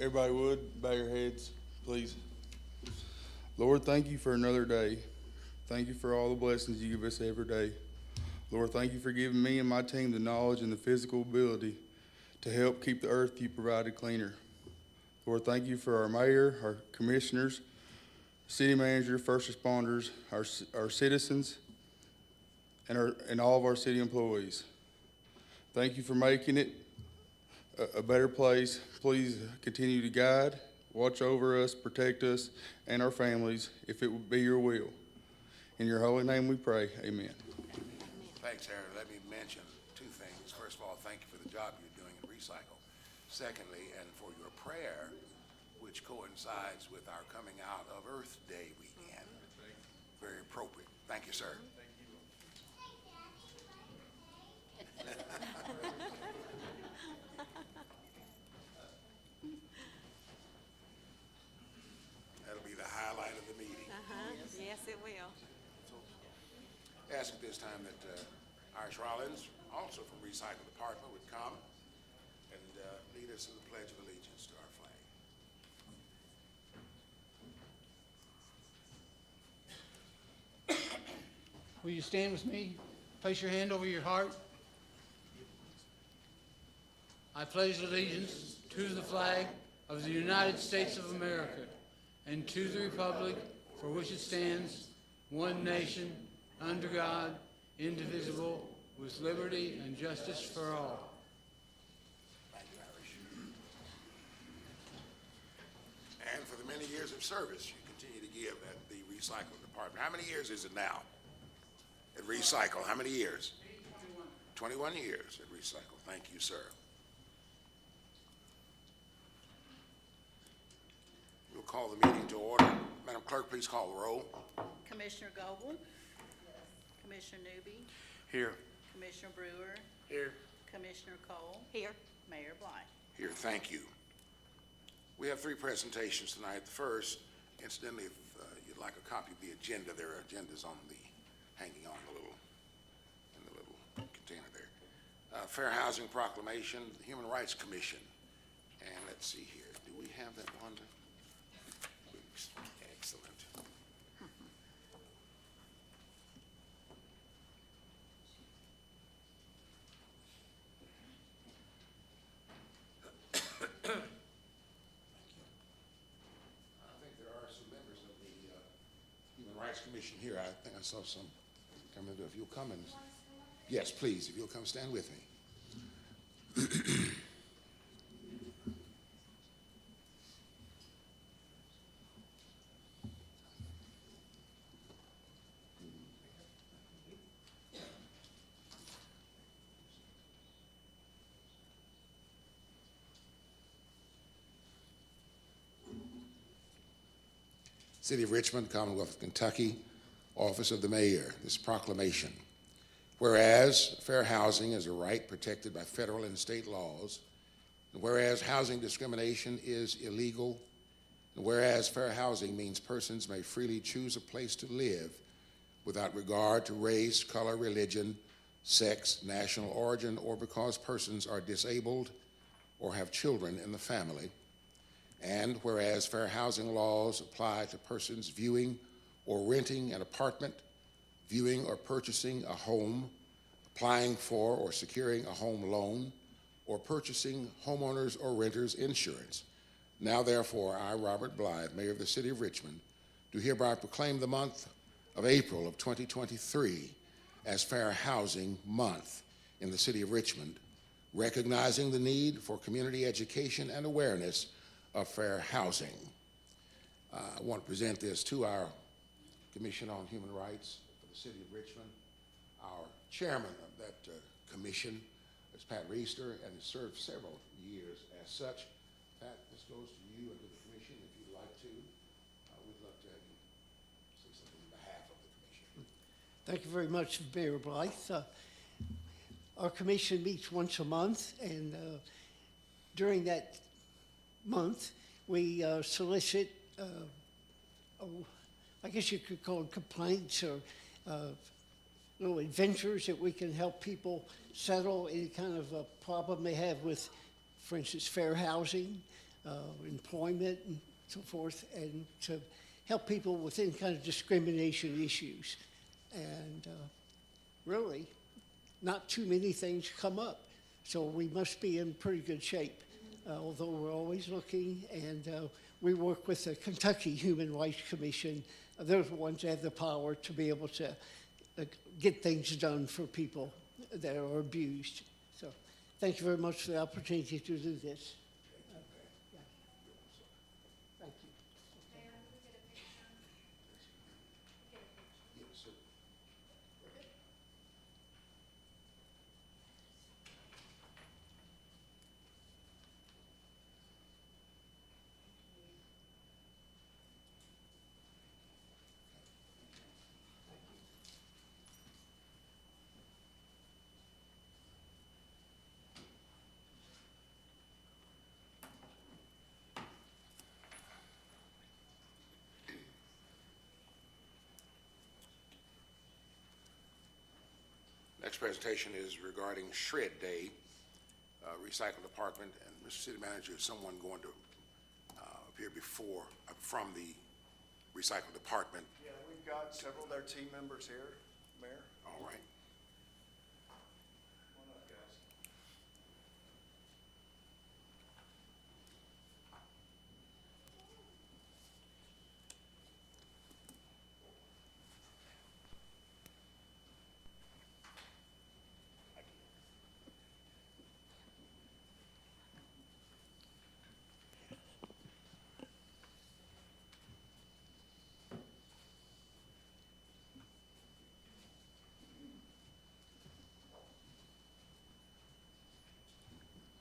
Everybody would bow your heads, please. Lord, thank you for another day. Thank you for all the blessings you give us every day. Lord, thank you for giving me and my team the knowledge and the physical ability to help keep the earth you provided cleaner. Lord, thank you for our mayor, our commissioners, city manager, first responders, our citizens, and all of our city employees. Thank you for making it a better place. Please continue to guide, watch over us, protect us and our families, if it would be your will. In your holy name we pray, amen. Thanks, Aaron. Let me mention two things. First of all, thank you for the job you're doing in Recycle. Secondly, and for your prayer, which coincides with our coming out of Earth Day weekend. Very appropriate. Thank you, sir. That'll be the highlight of the meeting. Yes, it will. Ask at this time that Irish Rollins, also from Recycle Department, would come and lead us in the Pledge of Allegiance to our flag. Will you stand with me? Place your hand over your heart. I pledge allegiance to the flag of the United States of America and to the republic for which it stands, one nation, under God, indivisible, with liberty and justice for all. Thank you, Irish. And for the many years of service you continue to give at the Recycle Department. How many years is it now at Recycle? How many years? 21 years at Recycle. Thank you, sir. We'll call the meeting to order. Madam Clerk, please call the roll. Commissioner Goble? Commissioner Newby? Here. Commissioner Brewer? Here. Commissioner Cole? Here. Mayor Blythe? Here, thank you. We have three presentations tonight. The first, incidentally, if you'd like a copy of the agenda, there are agendas hanging on in the little container there. Fair Housing Proclamation, the Human Rights Commission. And let's see here, do we have that, Wanda? Excellent. Rights Commission here. I think I saw some coming to. If you'll come and, yes, please, if you'll come stand with me. City of Richmond, Commonwealth of Kentucky, Office of the Mayor, this proclamation. Whereas fair housing is a right protected by federal and state laws, and whereas housing discrimination is illegal, and whereas fair housing means persons may freely choose a place to live without regard to race, color, religion, sex, national origin, or because persons are disabled or have children in the family. And whereas fair housing laws apply to persons viewing or renting an apartment, viewing or purchasing a home, applying for or securing a home loan, or purchasing homeowners or renters insurance. Now therefore, I, Robert Blythe, Mayor of the City of Richmond, do hereby proclaim the month of April of 2023 as Fair Housing Month in the City of Richmond, recognizing the need for community education and awareness of fair housing. I want to present this to our Commission on Human Rights for the City of Richmond. Our chairman of that commission is Pat Reister, and has served several years as such. Pat, this goes to you and to the commission if you'd like to. We'd love to have you say something on behalf of the commission. Thank you very much, Mayor Blythe. Our commission meets once a month, and during that month, we solicit, I guess you could call it complaints or little adventures that we can help people settle any kind of a problem they have with, for instance, fair housing. employment and so forth, and to help people with any kind of discrimination issues. And really, not too many things come up. So we must be in pretty good shape, although we're always looking. And we work with the Kentucky Human Rights Commission. They're the ones that have the power to be able to get things done for people that are abused. So thank you very much for the opportunity to do this. Yeah. Thank you. Next presentation is regarding Shred Day, Recycle Department, and Mr. City Manager, is someone going to appear from the Recycle Department? Yeah, we've got several of their team members here, Mayor. All right. Come on up, guys.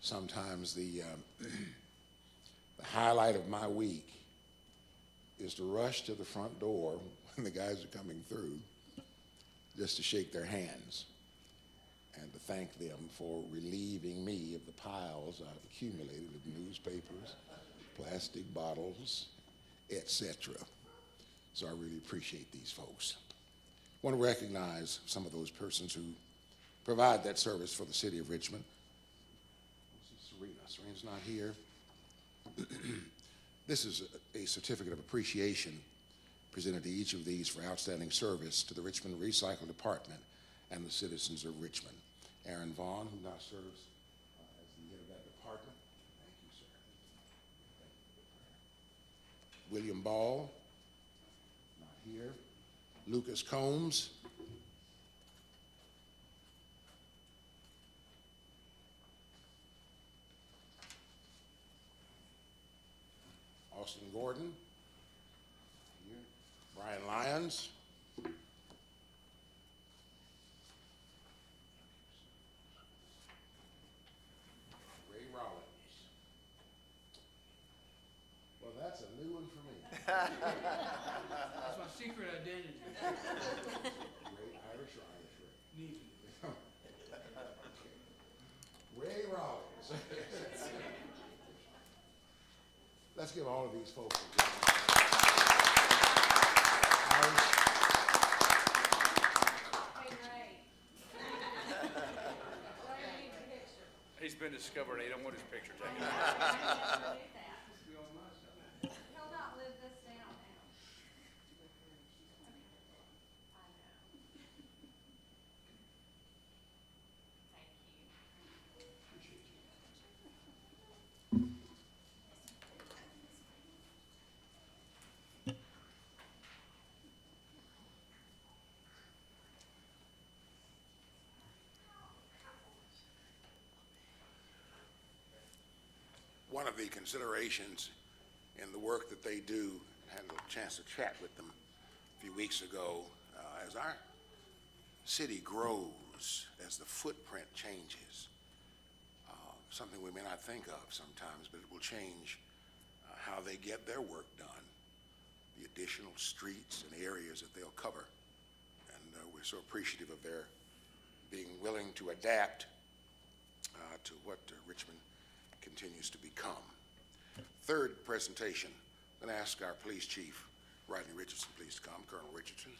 Sometimes the highlight of my week is to rush to the front door when the guys are coming through, just to shake their hands and to thank them for relieving me of the piles I've accumulated of newspapers, plastic bottles, etc. So I really appreciate these folks. I want to recognize some of those persons who provide that service for the city of Richmond. Serena's not here. This is a certificate of appreciation presented to each of these for outstanding service to the Richmond Recycle Department and the citizens of Richmond. Aaron Vaughn, who now serves as the head of that department. Thank you, sir. Thank you. William Ball, not here. Lucas Combs. Austin Gordon, here. Brian Lyons, Ray Rollins. Well, that's a new one for me. That's my secret identity. Ray Irish or Irish Ray? Neither. Ray Rollins. Let's give all of these folks a round. He's been discovered, he don't want his picture taken. He'll not live this down now. I know. Thank you. One of the considerations in the work that they do, I had a chance to chat with them a few weeks ago, as our city grows, as the footprint changes, something we may not think of sometimes, but it will change how they get their work done, the additional streets and areas that they'll cover. And we're so appreciative of their being willing to adapt to what Richmond continues to become. Third presentation, I'm going to ask our police chief, Rodney Richardson, please to come. Colonel Richardson.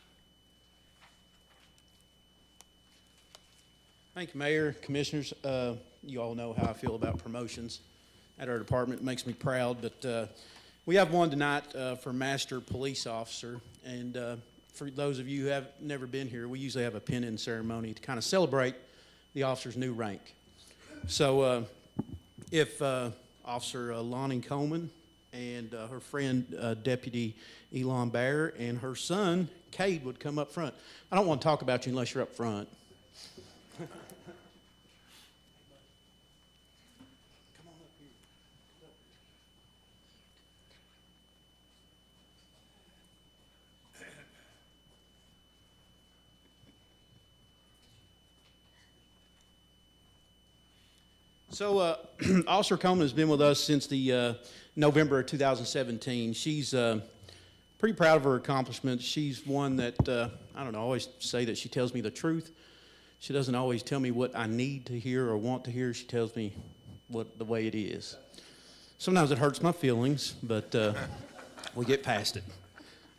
Thank you, Mayor, Commissioners. You all know how I feel about promotions. at our department. It makes me proud. But we have one tonight for Master Police Officer. And for those of you who have never been here, we usually have a pin-in ceremony to kind of celebrate the officer's new rank. So if Officer Lonnie Coleman and her friend Deputy Elon Bear and her son Cade would come up front. I don't want to talk about you unless you're up front. So Officer Coleman has been with us since the November of 2017. She's pretty proud of her accomplishments. She's one that, I don't know, I always say that she tells me the truth. She doesn't always tell me what I need to hear or want to hear. She tells me what the way it is. Sometimes it hurts my feelings, but we get past it.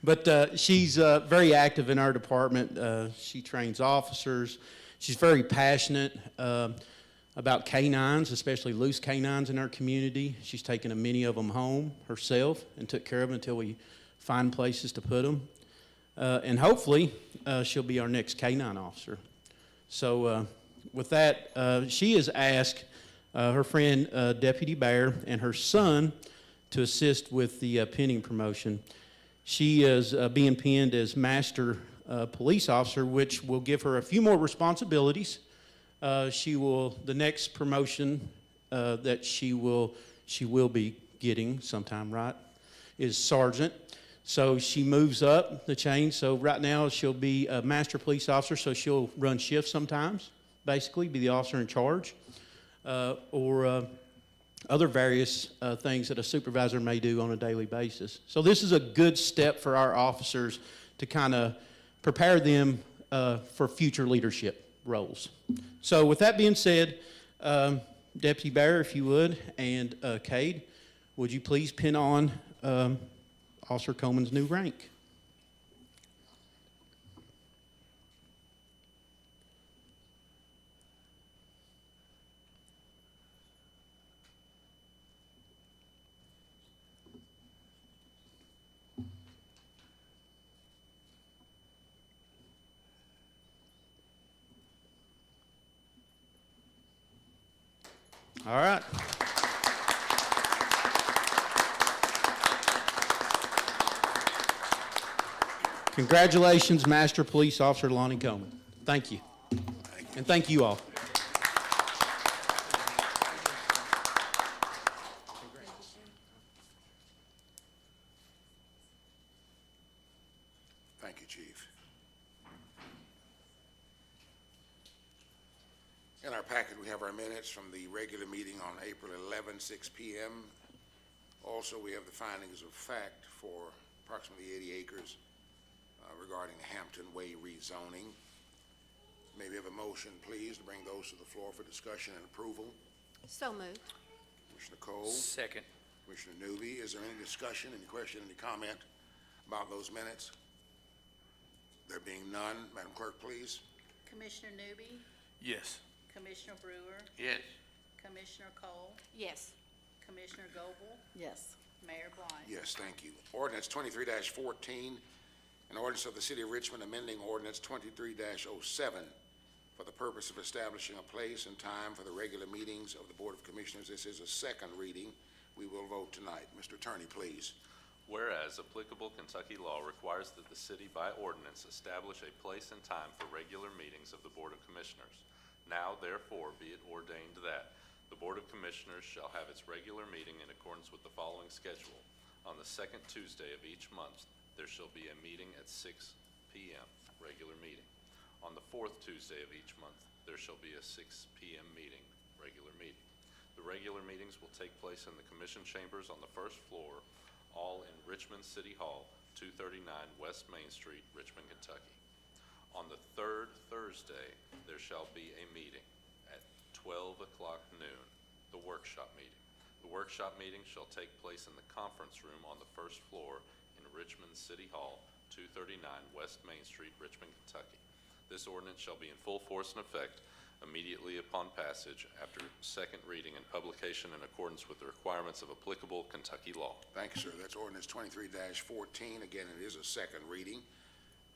But she's very active in our department. She trains officers. She's very passionate about canines, especially loose canines in our community. She's taken many of them home herself and took care of them until we find places to put them. And hopefully, she'll be our next canine officer. So with that, she has asked her friend Deputy Bear and her son to assist with the pinning promotion. She is being pinned as Master Police Officer, which will give her a few more responsibilities. The next promotion that she will be getting sometime, right, is Sergeant. So she moves up the chain. So right now she'll be a Master Police Officer, so she'll run shifts sometimes, basically, be the officer in charge, or other various things that a supervisor may do on a daily basis. So this is a good step for our officers to kind of prepare them for future leadership roles. So with that being said, Deputy Bear, if you would, and Cade, would you please pin on Officer Coleman's new rank? All right. Congratulations, Master Police Officer Lonnie Coleman. Thank you. And thank you all. Thank you, Chief. In our packet, we have our minutes from the regular meeting on April 11, 6 p.m. Also, we have the findings of fact for approximately 80 acres regarding Hampton Way rezoning. May we have a motion, please, to bring those to the floor for discussion and approval? So moved. Commissioner Cole? Second. Commissioner Newby, is there any discussion, any question, any comment about those minutes? There being none, Madam Clerk, please. Commissioner Newby, Yes. Commissioner Brewer, Yes. Commissioner Cole, Yes. Commissioner Goble, Yes. Mayor Blythe. Yes, thank you. Ordinance 23-14, an ordinance of the City of Richmond amending Ordinance 23-07 for the purpose of establishing a place and time for the regular meetings of the Board of Commissioners. This is a second reading. We will vote tonight. Mr. Attorney, please. Whereas applicable Kentucky law requires that the city by ordinance establish a place and time for regular meetings of the Board of Commissioners. Now therefore be it ordained that the Board of Commissioners shall have its regular meeting in accordance with the following schedule. On the second Tuesday of each month, there shall be a meeting at 6 p.m., regular meeting. On the fourth Tuesday of each month, there shall be a 6 p.m. meeting, regular meeting. The regular meetings will take place in the Commission Chambers on the first floor, all in Richmond City Hall, 239 West Main Street, Richmond, Kentucky. On the third Thursday, there shall be a meeting at 12 o'clock noon, the workshop meeting. The workshop meeting shall take place in the conference room on the first floor in Richmond City Hall, 239 West Main Street, Richmond, Kentucky. This ordinance shall be in full force and effect immediately upon passage after second reading and publication in accordance with the requirements of applicable Kentucky law. Thank you, sir. That's ordinance 23-14. Again, it is a second reading.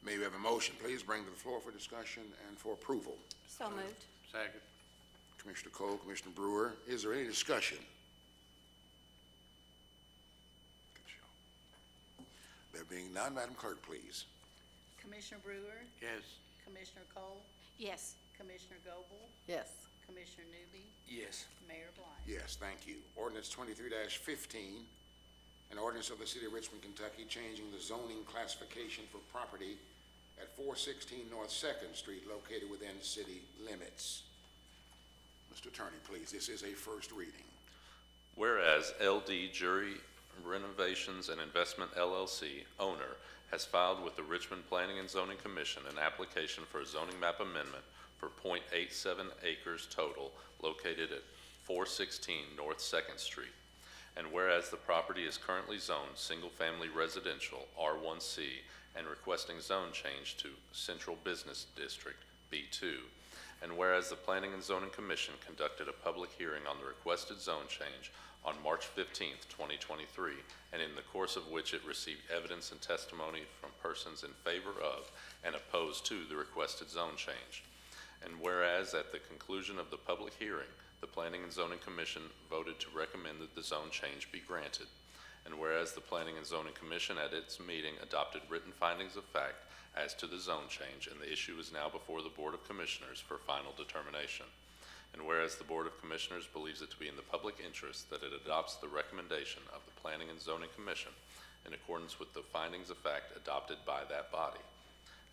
May we have a motion, please, bring to the floor for discussion and for approval? So moved. Second. Commissioner Cole, Commissioner Brewer, is there any discussion? Good show. There being none, Madam Clerk, please. Commissioner Brewer? Yes. Commissioner Cole? Yes. Commissioner Goble? Yes. Commissioner Newby? Yes. Mayor Blyant? Yes, thank you. Ordinance 23-15, an ordinance of the City of Richmond, Kentucky, changing the zoning classification for property at 416 North Second Street located within city limits. Mr. Attorney, please, this is a first reading. Whereas LD Jury Renovations and Investment LLC, owner, has filed with the Richmond Planning and Zoning Commission an application for a zoning map amendment for .87 acres total located at 416 North Second Street. And whereas the property is currently zoned single-family residential R1C and requesting zone change to Central Business District B2, and whereas the Planning and Zoning Commission conducted a public hearing on the requested zone change on March 15th, 2023, and in the course of which it received evidence and testimony from persons in favor of and opposed to the requested zone change. And whereas at the conclusion of the public hearing, the Planning and Zoning Commission voted to recommend that the zone change be granted. And whereas the Planning and Zoning Commission at its meeting adopted written findings of fact as to the zone change, and the issue is now before the Board of Commissioners for final determination. And whereas the Board of Commissioners believes it to be in the public interest that it adopts the recommendation of the Planning and Zoning Commission in accordance with the findings of fact adopted by that body.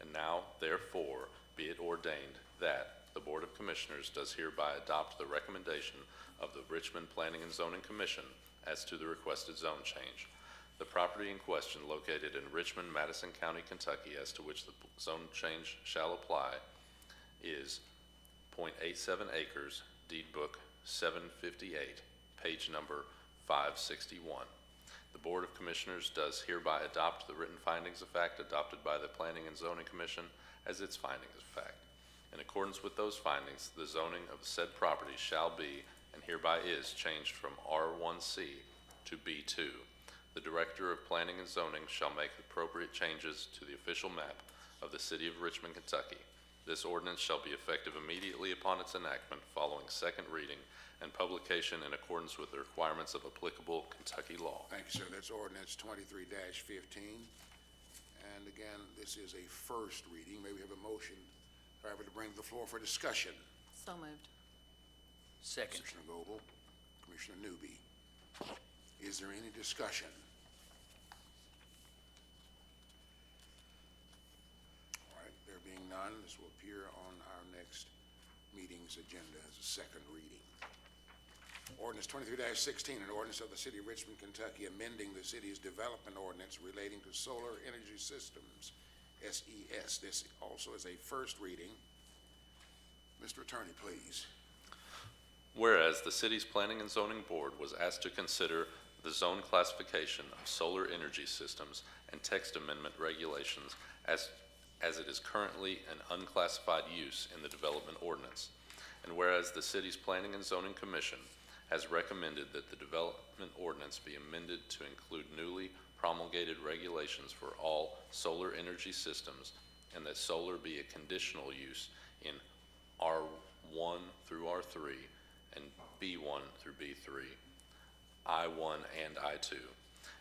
And now, therefore, be it ordained that the Board of Commissioners does hereby adopt the recommendation of the Richmond Planning and Zoning Commission as to the requested zone change. The property in question, located in Richmond, Madison County, Kentucky, as to which the zone change shall apply, is .87 acres, deed book 758, page number 561. The Board of Commissioners does hereby adopt the written findings of fact adopted by the Planning and Zoning Commission as its findings of fact. In accordance with those findings, the zoning of said property shall be, and hereby is, changed from R1C to B2. The Director of Planning and Zoning shall make appropriate changes to the official map of the City of Richmond, Kentucky. This ordinance shall be effective immediately upon its enactment following second reading and publication in accordance with the requirements of applicable Kentucky law. Thank you, sir. That's ordinance 23-15. And again, this is a first reading. May we have a motion, however, to bring to the floor for discussion? So moved. Second. Commissioner Goble, Commissioner Newby. Is there any discussion? All right, there being none, this will appear on our next meeting's agenda as a second reading. Ordinance 23-16, an ordinance of the City of Richmond, Kentucky, amending the city's development ordinance relating to solar energy systems, SES. This also is a first reading. Mr. Attorney, please. Whereas the city's Planning and Zoning Board was asked to consider the zone classification of solar energy systems and text amendment regulations as it is currently an unclassified use in the development ordinance. And whereas the city's Planning and Zoning Commission has recommended that the development ordinance be amended to include newly promulgated regulations for all solar energy systems, and that solar be a conditional use in R1 through R3 and B1 through B3, I1 and I2.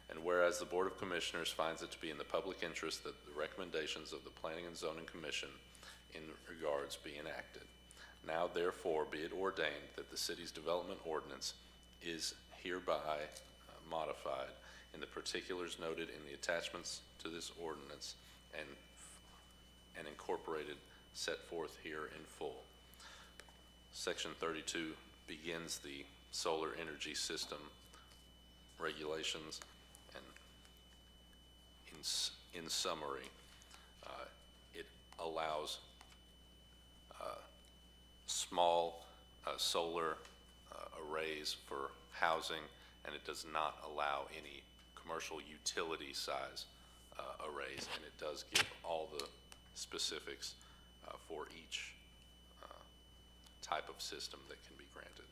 And whereas the Board of Commissioners finds it to be in the public interest that the recommendations of the Planning and Zoning Commission in regards be enacted. Now therefore be it ordained that the city's development ordinance is hereby modified in the particulars noted in the attachments to this ordinance and incorporated, set forth here in full. Section 32 begins the solar energy system regulations, and in summary, it allows small solar arrays for housing, and it does not allow any commercial utility size arrays, and it does give all the specifics for each type of system that can be granted.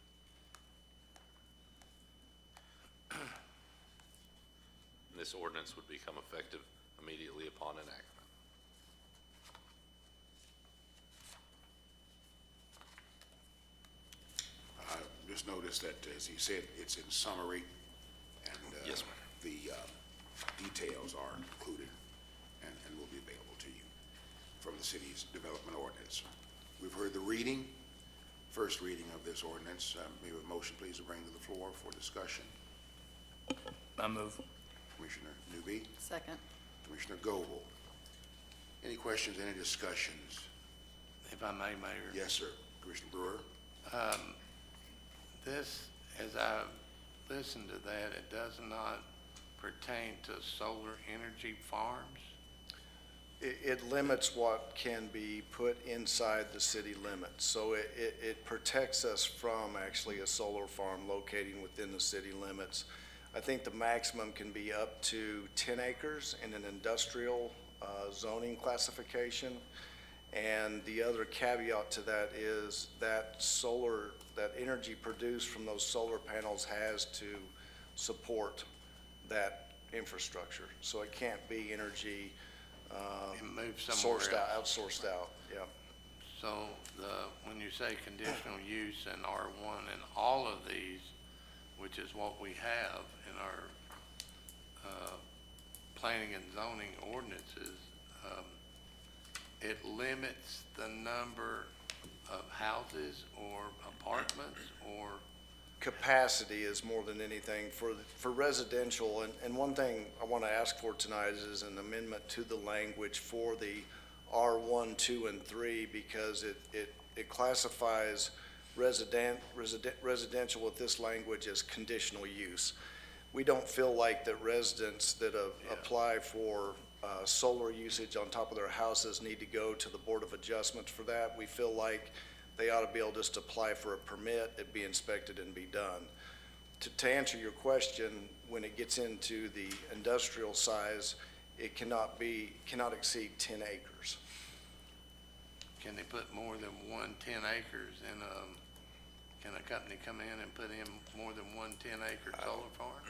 And this ordinance would become effective immediately upon enactment. Just notice that, as he said, it's in summary, and Yes, ma'am. the details are included and will be available to you from the city's development ordinance. We've heard the reading, first reading of this ordinance. May we have a motion, please, to bring to the floor for discussion? I move. Commissioner Newby, Second. Commissioner Goble. Any questions, any discussions? If I may, Mayor. Yes, sir. Commissioner Brewer? This, as I listened to that, it does not pertain to solar energy farms? It limits what can be put inside the city limits. So it protects us from actually a solar farm locating within the city limits. I think the maximum can be up to 10 acres in an industrial zoning classification. And the other caveat to that is that that energy produced from those solar panels has to support that infrastructure. So it can't be energy And move somewhere sourced out, else? outsourced out, yeah. So when you say conditional use in R1 and all of these, which is what we have in our planning and zoning ordinances, it limits the number of houses or apartments or? Capacity is more than anything for residential. And one thing I want to ask for tonight is an amendment to the language for the R1, 2, and 3, because it classifies residential with this language as conditional use. We don't feel like that residents that apply for solar usage on top of their houses need to go to the Board of Adjustments for that. We feel like they ought to be able to just apply for a permit, it be inspected and be done. To answer your question, when it gets into the industrial size, it cannot exceed 10 acres. Can they put more than 10 acres in can a company come in and put in more than 10-acre solar farm?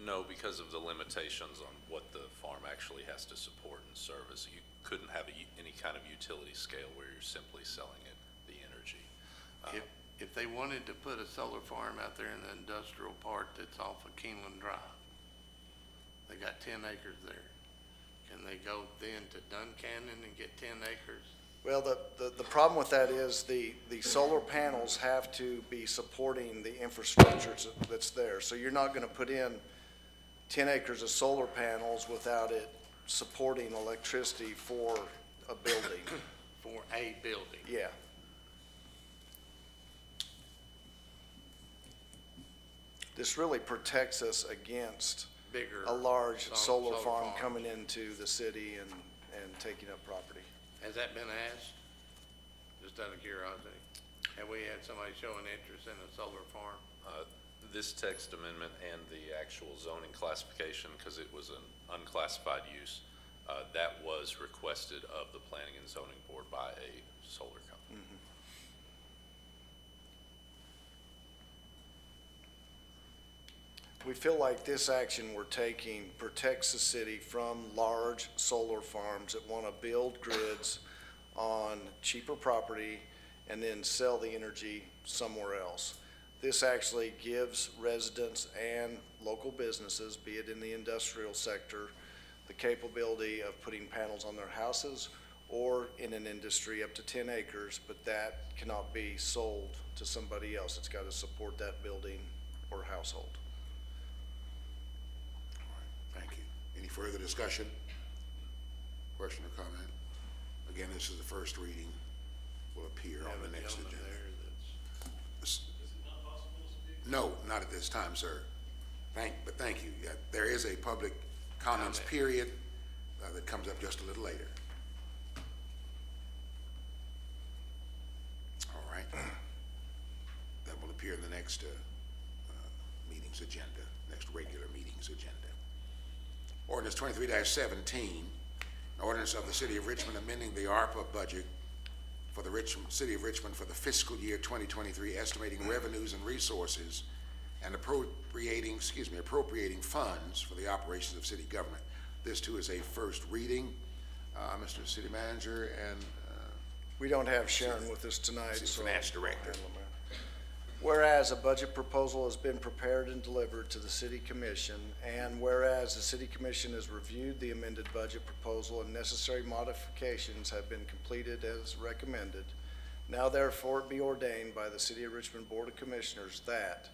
No, because of the limitations on what the farm actually has to support and service. You couldn't have any kind of utility scale where you're simply selling it the energy. If they wanted to put a solar farm out there in the industrial park that's off of Keeneland Drive, they got 10 acres there. Can they go then to Duncannon and get 10 acres? Well, the problem with that is the solar panels have to be supporting the infrastructure that's there. So you're not gonna put in 10 acres of solar panels without it supporting electricity for a building. For a building? Yeah. This really protects us against Bigger a large solar farm farm. coming into the city and taking up property. Has that been asked? Just out of curiosity. Have we had somebody showing interest in a solar farm? This text amendment and the actual zoning classification, because it was an unclassified use, that was requested of the Planning and Zoning Board by a solar company. We feel like this action we're taking protects the city from large solar farms that want to build grids on cheaper property and then sell the energy somewhere else. This actually gives residents and local businesses, be it in the industrial sector, the capability of putting panels on their houses or in an industry up to 10 acres, but that cannot be sold to somebody else. It's got to support that building or household. Thank you. Any further discussion? Question or comment? Again, this is the first reading. Will appear on the next agenda. No, not at this time, sir. But thank you. Yeah, there is a public comments period that comes up just a little later. All right. That will appear in the next meeting's agenda, next regular meeting's agenda. Ordinance 23-17, an ordinance of the City of Richmond amending the ARPA budget for the City of Richmond for the fiscal year 2023, estimating revenues and resources and appropriating funds for the operations of city government. This too is a first reading. Mr. City Manager and We don't have Sharon with us tonight, City so. Finance Director. Whereas a budget proposal has been prepared and delivered to the City Commission, and whereas the City Commission has reviewed the amended budget proposal and necessary modifications have been completed as recommended, now therefore it be ordained by the City of Richmond Board of Commissioners that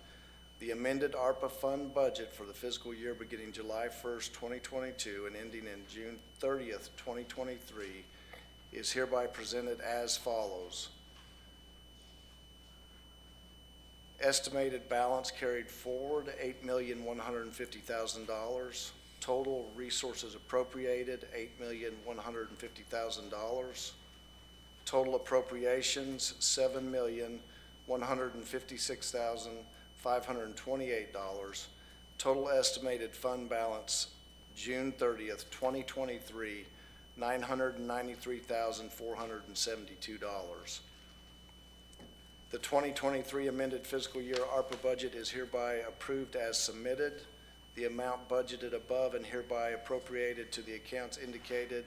the amended ARPA fund budget for the fiscal year beginning July 1st, 2022 and ending in June 30th, 2023 is hereby presented as follows. Estimated balance carried forward, $8,150,000. Total resources appropriated, $8,150,000. Total appropriations, $7,156,528. Total estimated fund balance, June 30th, 2023, $993,472. The 2023 amended fiscal year ARPA budget is hereby approved as submitted. The amount budgeted above and hereby appropriated to the accounts indicated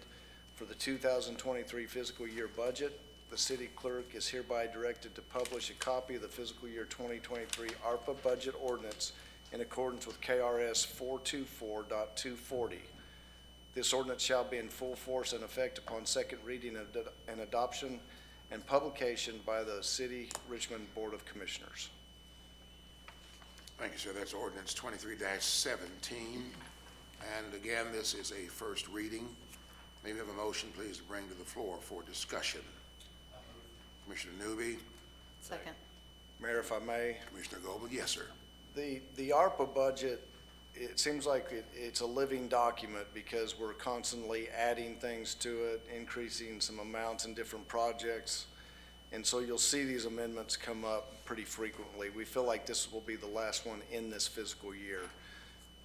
for the 2023 fiscal year budget. The city clerk is hereby directed to publish a copy of the fiscal year 2023 ARPA budget ordinance in accordance with KRS 424.240. This ordinance shall be in full force and effect upon second reading and adoption and publication by the City Richmond Board of Commissioners. Thank you, sir. That's ordinance 23-17. And again, this is a first reading. May we have a motion, please, to bring to the floor for discussion? Commissioner Newby, Second. Mayor, if I may, Commissioner Goble, yes, sir. the ARPA budget, it seems like it's a living document because we're constantly adding things to it, increasing some amounts in different projects. And so you'll see these amendments come up pretty frequently. We feel like this will be the last one in this fiscal year.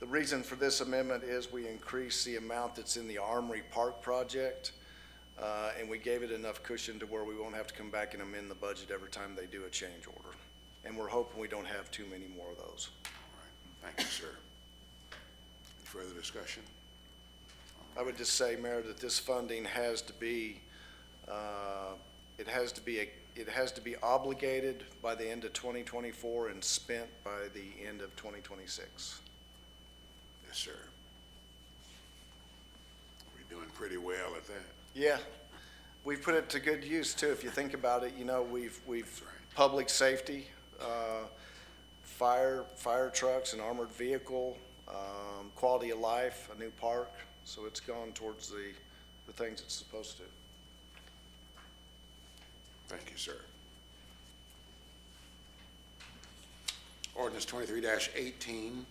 The reason for this amendment is we increased the amount that's in the Armory Park project, and we gave it enough cushion to where we won't have to come back and amend the budget every time they do a change order. And we're hoping we don't have too many more of those. All right. Thank you, sir. Any further discussion? I would just say, Mayor, that this funding has to be, it has to be obligated by the end of 2024 and spent by the end of 2026. Yes, sir. We're doing pretty well at that. Yeah, we've put it to good use too. If you think about it, you know, we've right. public safety, fire trucks, an armored vehicle, quality of life, a new park. So it's gone towards the things it's supposed to. Thank you, sir. Ordinance 23-18,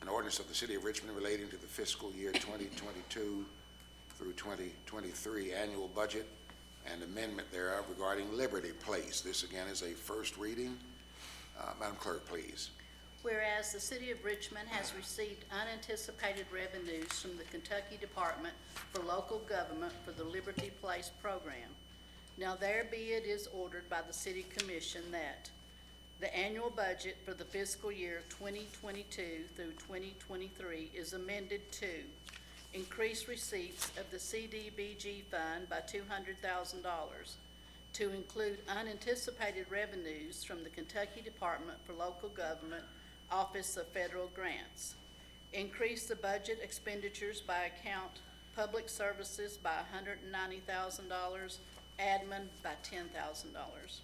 an ordinance of the City of Richmond relating to the fiscal year 2022 through 2023 annual budget and amendment thereof regarding Liberty Place. This again is a first reading. Madam Clerk, please. Whereas the City of Richmond has received unanticipated revenues from the Kentucky Department for Local Government for the Liberty Place program. Now there be it is ordered by the City Commission that the annual budget for the fiscal year 2022 through 2023 is amended to increase receipts of the CDBG fund by $200,000 to include unanticipated revenues from the Kentucky Department for Local Government Office of Federal Grants. Increase the budget expenditures by account Public Services by $190,000, Admin by $10,000.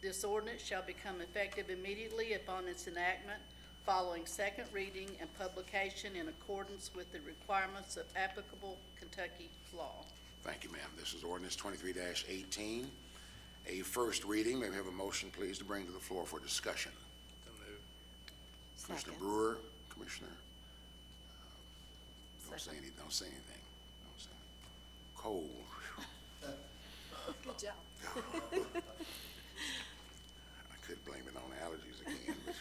This ordinance shall become effective immediately upon its enactment, following second reading and publication in accordance with the requirements of applicable Kentucky law. Thank you, ma'am. This is ordinance 23-18, a first reading. May we have a motion, please, to bring to the floor for discussion? Commissioner Brewer, Commissioner. Don't say anything. Don't say anything. Don't say anything. Cold. Good job. I could blame it on allergies again. But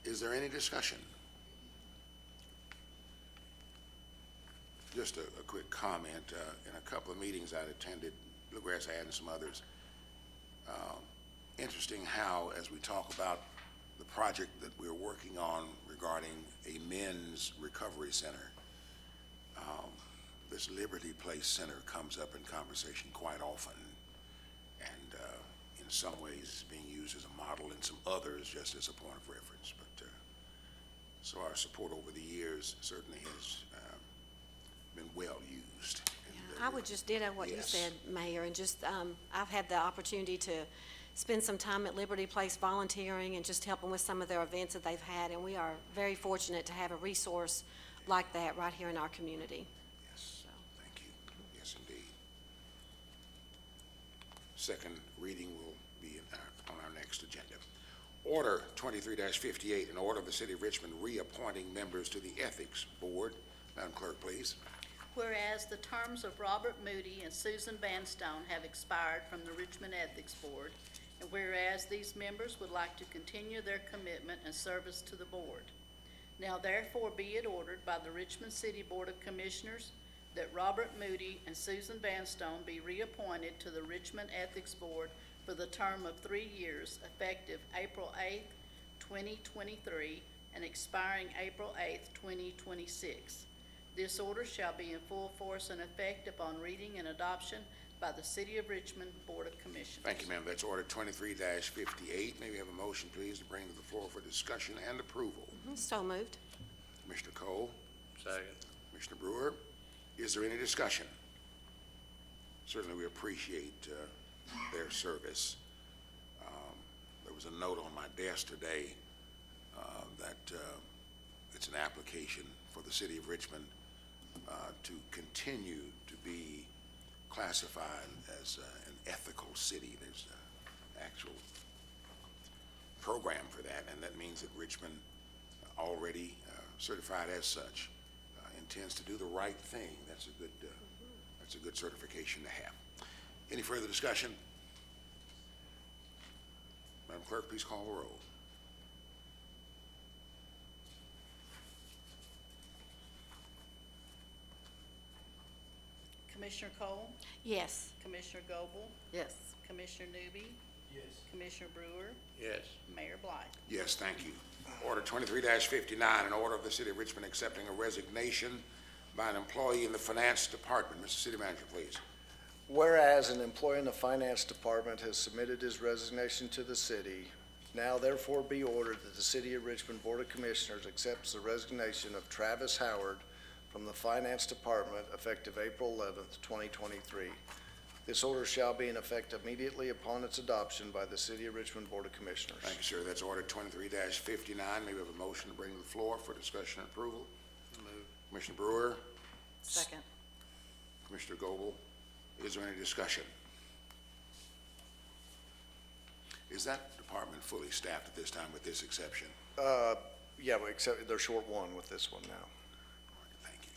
is there any discussion? Just a quick comment. In a couple of meetings I'd attended, Bluegrass Ad and some others, interesting how, as we talk about the project that we're working on regarding a men's recovery center, this Liberty Place Center comes up in conversation quite often, and in some ways is being used as a model, and some others just as a point of reference. But so our support over the years certainly has been well used. And, I would just ditto what you yes. said, Mayor, and just, I've had the opportunity to spend some time at Liberty Place volunteering and just helping with some of their events that they've had, and we are very fortunate to have a resource like that right here in our community. Yes, thank you. Yes, indeed. Second reading will be on our next agenda. Order 23-58, an order of the City of Richmond reappointing members to the Ethics Board. Madam Clerk, please. Whereas the terms of Robert Moody and Susan Vanstone have expired from the Richmond Ethics Board, and whereas these members would like to continue their commitment and service to the board. Now therefore be it ordered by the Richmond City Board of Commissioners that Robert Moody and Susan Vanstone be reappointed to the Richmond Ethics Board for the term of 3 years, effective April 8th, 2023, and expiring April 8th, 2026. This order shall be in full force and effect upon reading and adoption by the City of Richmond Board of Commissioners. Thank you, ma'am. That's order 23-58. May we have a motion, please, to bring to the floor for discussion and approval? So moved. Commissioner Cole? Second. Commissioner Brewer? Is there any discussion? Certainly, we appreciate their service. There was a note on my desk today that it's an application for the City of Richmond to continue to be classified as an ethical city. There's an actual program for that, and that means that Richmond, already certified as such, intends to do the right thing. That's a good certification to have. Any further discussion? Madam Clerk, please call the roll. Commissioner Cole? Yes. Commissioner Goble? Yes. Commissioner Newby? Yes. Commissioner Brewer? Yes. Mayor Blythe? Yes, thank you. Order 23-59, an order of the City of Richmond accepting a resignation by an employee in the Finance Department. Mr. City Manager, please. Whereas an employee in the Finance Department has submitted his resignation to the city, now therefore be ordered that the City of Richmond Board of Commissioners accepts the resignation of Travis Howard from the Finance Department effective April 11th, 2023. This order shall be in effect immediately upon its adoption by the City of Richmond Board of Commissioners. Thank you, sir. That's order 23-59. May we have a motion to bring to the floor for discussion and approval? Move. Commissioner Brewer? Second. Commissioner Goble? Is there any discussion? Is that department fully staffed at this time with this exception? Yeah, but except they're short one with this one now. All right, thank you.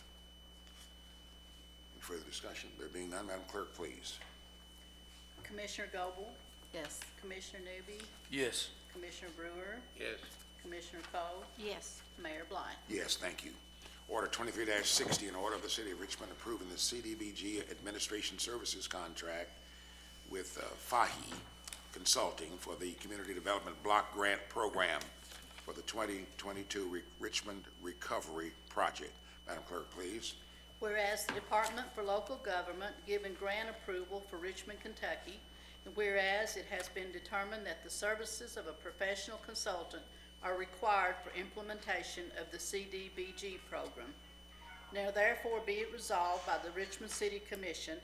Any further discussion? There being none, Madam Clerk, please. Commissioner Goble? Yes. Commissioner Newby? Yes. Commissioner Brewer? Yes. Commissioner Cole? Yes. Mayor Blythe? Yes, thank you. Order 23-60, an order of the City of Richmond approving the CDBG Administration Services contract with Fahi Consulting for the Community Development Block Grant Program for the 2022 Richmond Recovery Project. Madam Clerk, please. Whereas the Department for Local Government given grant approval for Richmond, Kentucky, and whereas it has been determined that the services of a professional consultant are required for implementation of the CDBG program. Now therefore be it resolved by the Richmond City Commission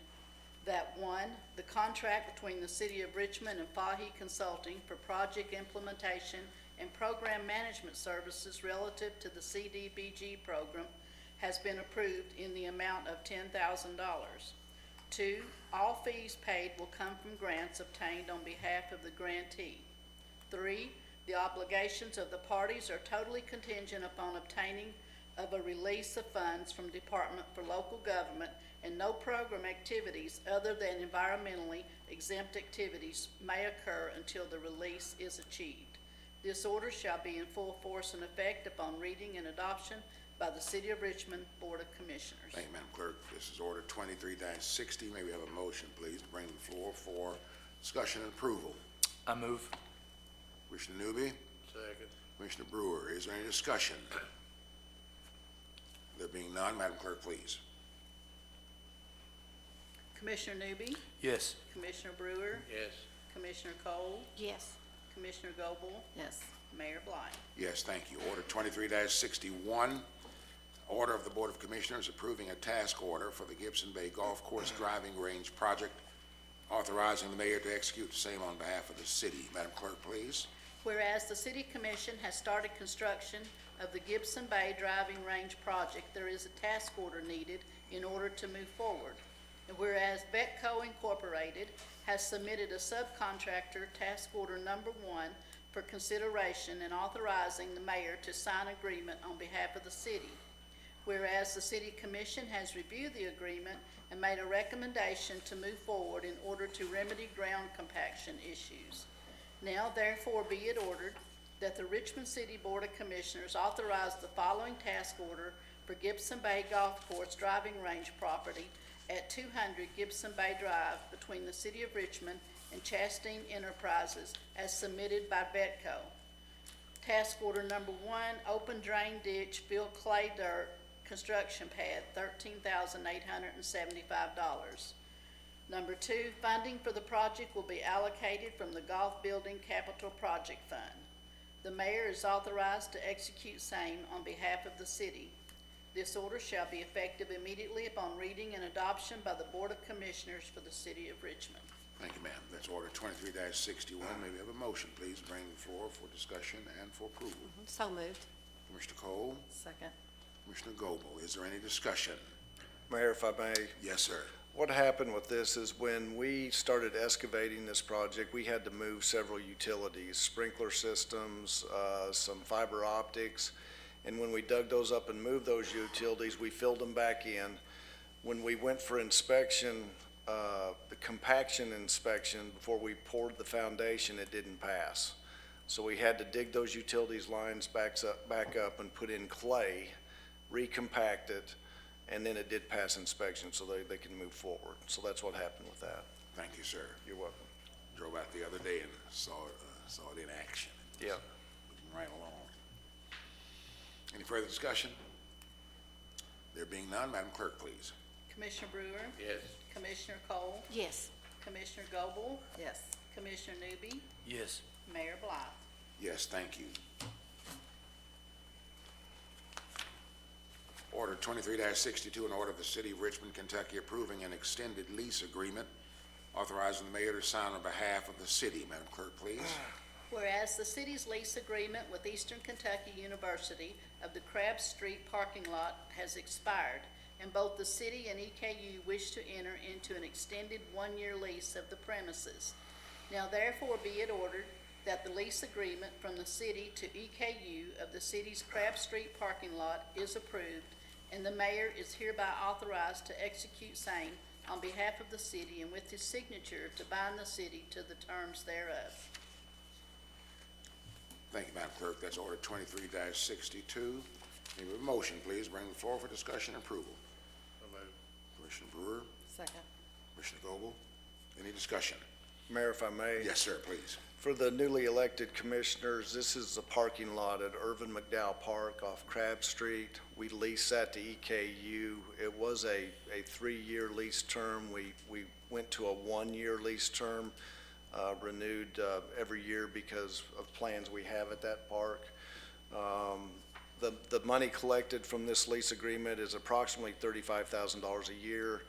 that 1, the contract between the City of Richmond and Fahi Consulting for project implementation and program management services relative to the CDBG program has been approved in the amount of $10,000. 2, all fees paid will come from grants obtained on behalf of the grantee. 3, the obligations of the parties are totally contingent upon obtaining of a release of funds from Department for Local Government, and no program activities other than environmentally exempt activities may occur until the release is achieved. This order shall be in full force and effect upon reading and adoption by the City of Richmond Board of Commissioners. Thank you, Madam Clerk. This is Order 23-60. May we have a motion, please, to bring to the floor for discussion and approval? I move. Commissioner Newby, Second. Commissioner Brewer, is there any discussion? There being none, Madam Clerk, please. Commissioner Newby, Yes. Commissioner Brewer, Yes. Commissioner Cole, Yes. Commissioner Goble, Yes. Mayor Bly. Yes, thank you. Order 23-61, order of the Board of Commissioners approving a task order for the Gibson Bay Golf Course Driving Range project, authorizing the mayor to execute the same on behalf of the city. Madam Clerk, please. Whereas the City Commission has started construction of the Gibson Bay Driving Range project, there is a task order needed in order to move forward. And whereas Betco Incorporated has submitted a subcontractor task order number 1 for consideration and authorizing the mayor to sign agreement on behalf of the city. Whereas the City Commission has reviewed the agreement and made a recommendation to move forward in order to remedy ground compaction issues. Now therefore be it ordered that the Richmond City Board of Commissioners authorize the following task order for Gibson Bay Golf Course Driving Range property at 200 Gibson Bay Drive between the City of Richmond and Chastain Enterprises as submitted by Betco. Task order number 1, open drain ditch, fill clay dirt, construction pad, $13,875. Number 2, funding for the project will be allocated from the Golf Building Capital Project Fund. The mayor is authorized to execute same on behalf of the city. This order shall be effective immediately upon reading and adoption by the Board of Commissioners for the City of Richmond. Thank you, ma'am. That's Order 23-61. May we have a motion, please, to bring to the floor for discussion and for approval? So moved. Commissioner Cole, Second. Commissioner Goble, is there any discussion? Mayor, if I may, Yes, sir. what happened with this is when we started excavating this project, we had to move several utilities, sprinkler systems, some fiber optics. And when we dug those up and moved those utilities, we filled them back in. When we went for inspection, the compaction inspection, before we poured the foundation, it didn't pass. So we had to dig those utilities lines back up and put in clay, recompact it, and then it did pass inspection, so they can move forward. So that's what happened with that. Thank you, sir. You're welcome. Drove out the other day and saw it in action. Yeah. Moving right along. Any further discussion? There being none, Madam Clerk, please. Commissioner Brewer, Yes. Commissioner Cole, Yes. Commissioner Goble, Yes. Commissioner Newby, Yes. Mayor Bly. Yes, thank you. Order 23-62, an order of the City of Richmond, Kentucky approving an extended lease agreement, authorizing the mayor to sign on behalf of the city. Madam Clerk, please. Whereas the city's lease agreement with Eastern Kentucky University of the Crabbe Street parking lot has expired, and both the city and EKU wish to enter into an extended one-year lease of the premises. Now therefore be it ordered that the lease agreement from the city to EKU of the city's Crabbe Street parking lot is approved, and the mayor is hereby authorized to execute same on behalf of the city and with his signature to bind the city to the terms thereof. Thank you, Madam Clerk. That's Order 23-62. May we have a motion, please, bring the floor for discussion and approval? So moved. Commissioner Brewer, Second. Commissioner Goble, any discussion? Mayor, if I may. Yes, sir, please. For the newly elected commissioners, this is the parking lot at Irvin McDowell Park off Crabbe Street. We leased that to EKU. It was a 3-year lease term. We went to a 1-year lease term, renewed every year because of plans we have at that park. The money collected from this lease agreement is approximately $35,000 a year,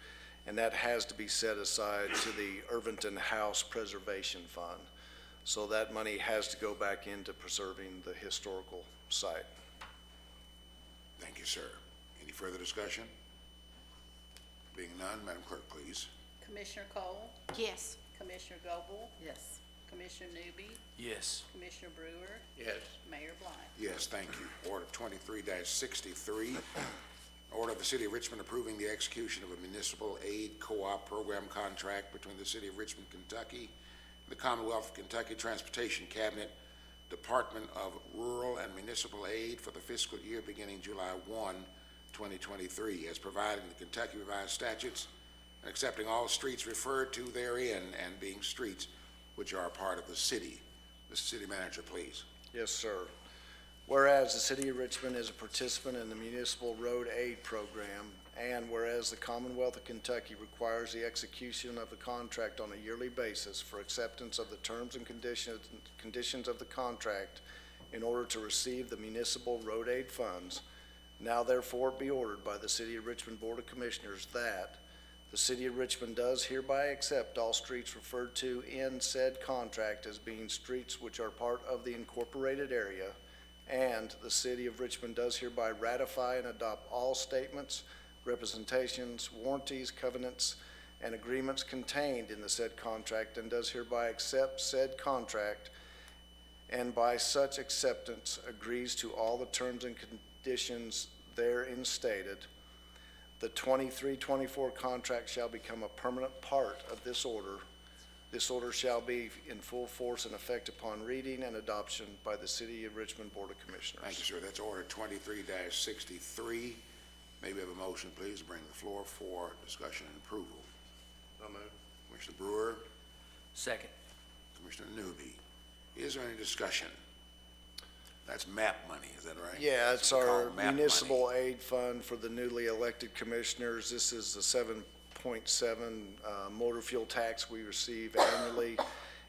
and that has to be set aside to the Irvington House Preservation Fund. So that money has to go back into preserving the historical site. Thank you, sir. Any further discussion? Being none, Madam Clerk, please. Commissioner Cole, Yes. Commissioner Goble, Yes. Commissioner Newby, Yes. Commissioner Brewer, Yes. Mayor Bly. Yes, thank you. Order 23-63, order of the City of Richmond approving the execution of a municipal aid co-op program contract between the City of Richmond, Kentucky, and the Commonwealth of Kentucky Transportation Cabinet Department of Rural and Municipal Aid for the fiscal year beginning July 1, 2023, as provided in the Kentucky Revised Statutes, and accepting all streets referred to therein and being streets which are a part of the city. Mr. City Manager, please. Yes, sir. Whereas the City of Richmond is a participant in the Municipal Road Aid Program, and whereas the Commonwealth of Kentucky requires the execution of the contract on a yearly basis for acceptance of the terms and conditions of the contract in order to receive the municipal road aid funds, now therefore be ordered by the City of Richmond Board of Commissioners that the City of Richmond does hereby accept all streets referred to in said contract as being streets which are part of the incorporated area, and the City of Richmond does hereby ratify and adopt all statements, representations, warranties, covenants, and agreements contained in the said contract, and does hereby accept said contract, and by such acceptance agrees to all the terms and conditions therein stated. The 23-24 contract shall become a permanent part of this order. This order shall be in full force and effect upon reading and adoption by the City of Richmond Board of Commissioners. Thank you, sir. That's Order 23-63. May we have a motion, please, to bring to the floor for discussion and approval? So moved. Commissioner Brewer, Second. Commissioner Newby. Is there any discussion? That's MAP money, is that right? Yeah, it's We call our it MAP municipal money. aid fund for the newly elected commissioners. This is the 7.7 motor fuel tax we receive annually,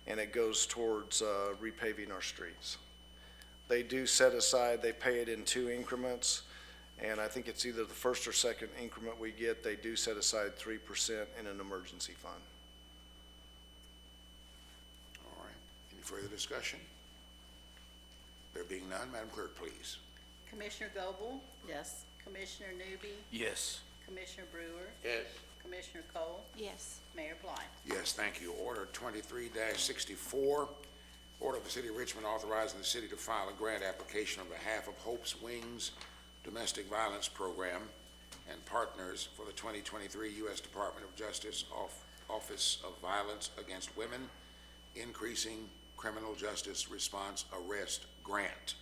and it goes towards repaving our streets. They do set aside, they pay it in 2 increments, and I think it's either the first or second increment we get, they do set aside 3% in an emergency fund. All right. Any further discussion? There being none, Madam Clerk, please. Commissioner Goble? Yes. Commissioner Newby? Yes. Commissioner Brewer? Yes. Commissioner Cole? Yes. Mayor Blythe? Yes, thank you. Order 23-64, order of the City of Richmond authorizing the city to file a grant application on behalf of Hope's Wings Domestic Violence Program and partners for the 2023 U.S. Department of Justice Office of Violence Against Women, increasing criminal justice response arrest grant.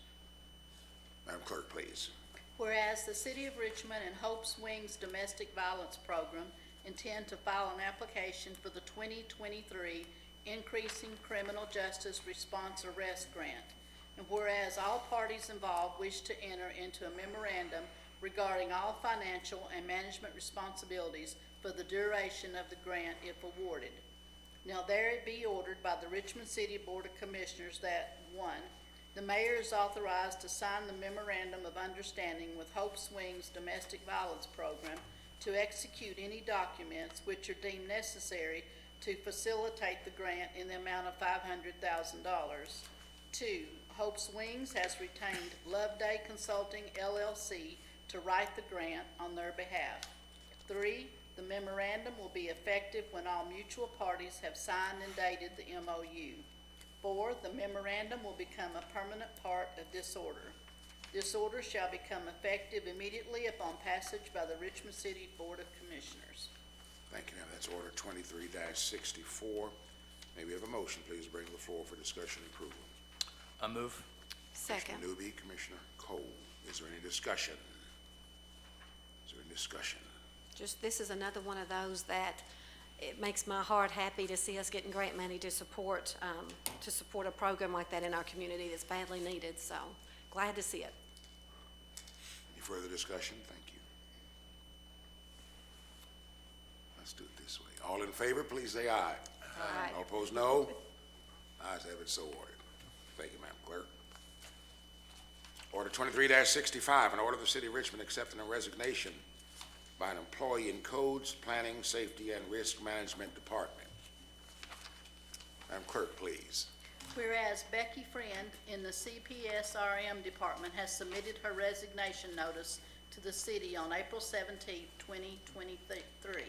Madam Clerk, please. Whereas the City of Richmond and Hope's Wings Domestic Violence Program intend to file an application for the 2023 Increasing Criminal Justice Response Arrest Grant. And whereas all parties involved wish to enter into a memorandum regarding all financial and management responsibilities for the duration of the grant if awarded. Now there it be ordered by the Richmond City Board of Commissioners that, 1, the mayor is authorized to sign the memorandum of understanding with Hope's Wings Domestic Violence Program to execute any documents which are deemed necessary to facilitate the grant in the amount of $500,000. 2, Hope's Wings has retained Loveday Consulting LLC to write the grant on their behalf. 3, the memorandum will be effective when all mutual parties have signed and dated the MOU. 4, the memorandum will become a permanent part of this order. This order shall become effective immediately upon passage by the Richmond City Board of Commissioners. Thank you, ma'am. That's Order 23-64. May we have a motion, please, to bring to the floor for discussion and approval? I move. Second. Commissioner Newby, Commissioner Cole. Is there any discussion? Is there any discussion? Just, this is another one of those that it makes my heart happy to see us getting grant money to support a program like that in our community that's badly needed. So glad to see it. Any further discussion? Thank you. Let's do it this way. All in favor, please say aye. Aye. All opposed, no. Ayes have it, so ordered. Thank you, Madam Clerk. Order 23-65, an order of the City of Richmond accepting a resignation by an employee in Codes, Planning, Safety, and Risk Management Department. Madam Clerk, please. Whereas Becky Friend in the CPSRM Department has submitted her resignation notice to the city on April 17, 2023.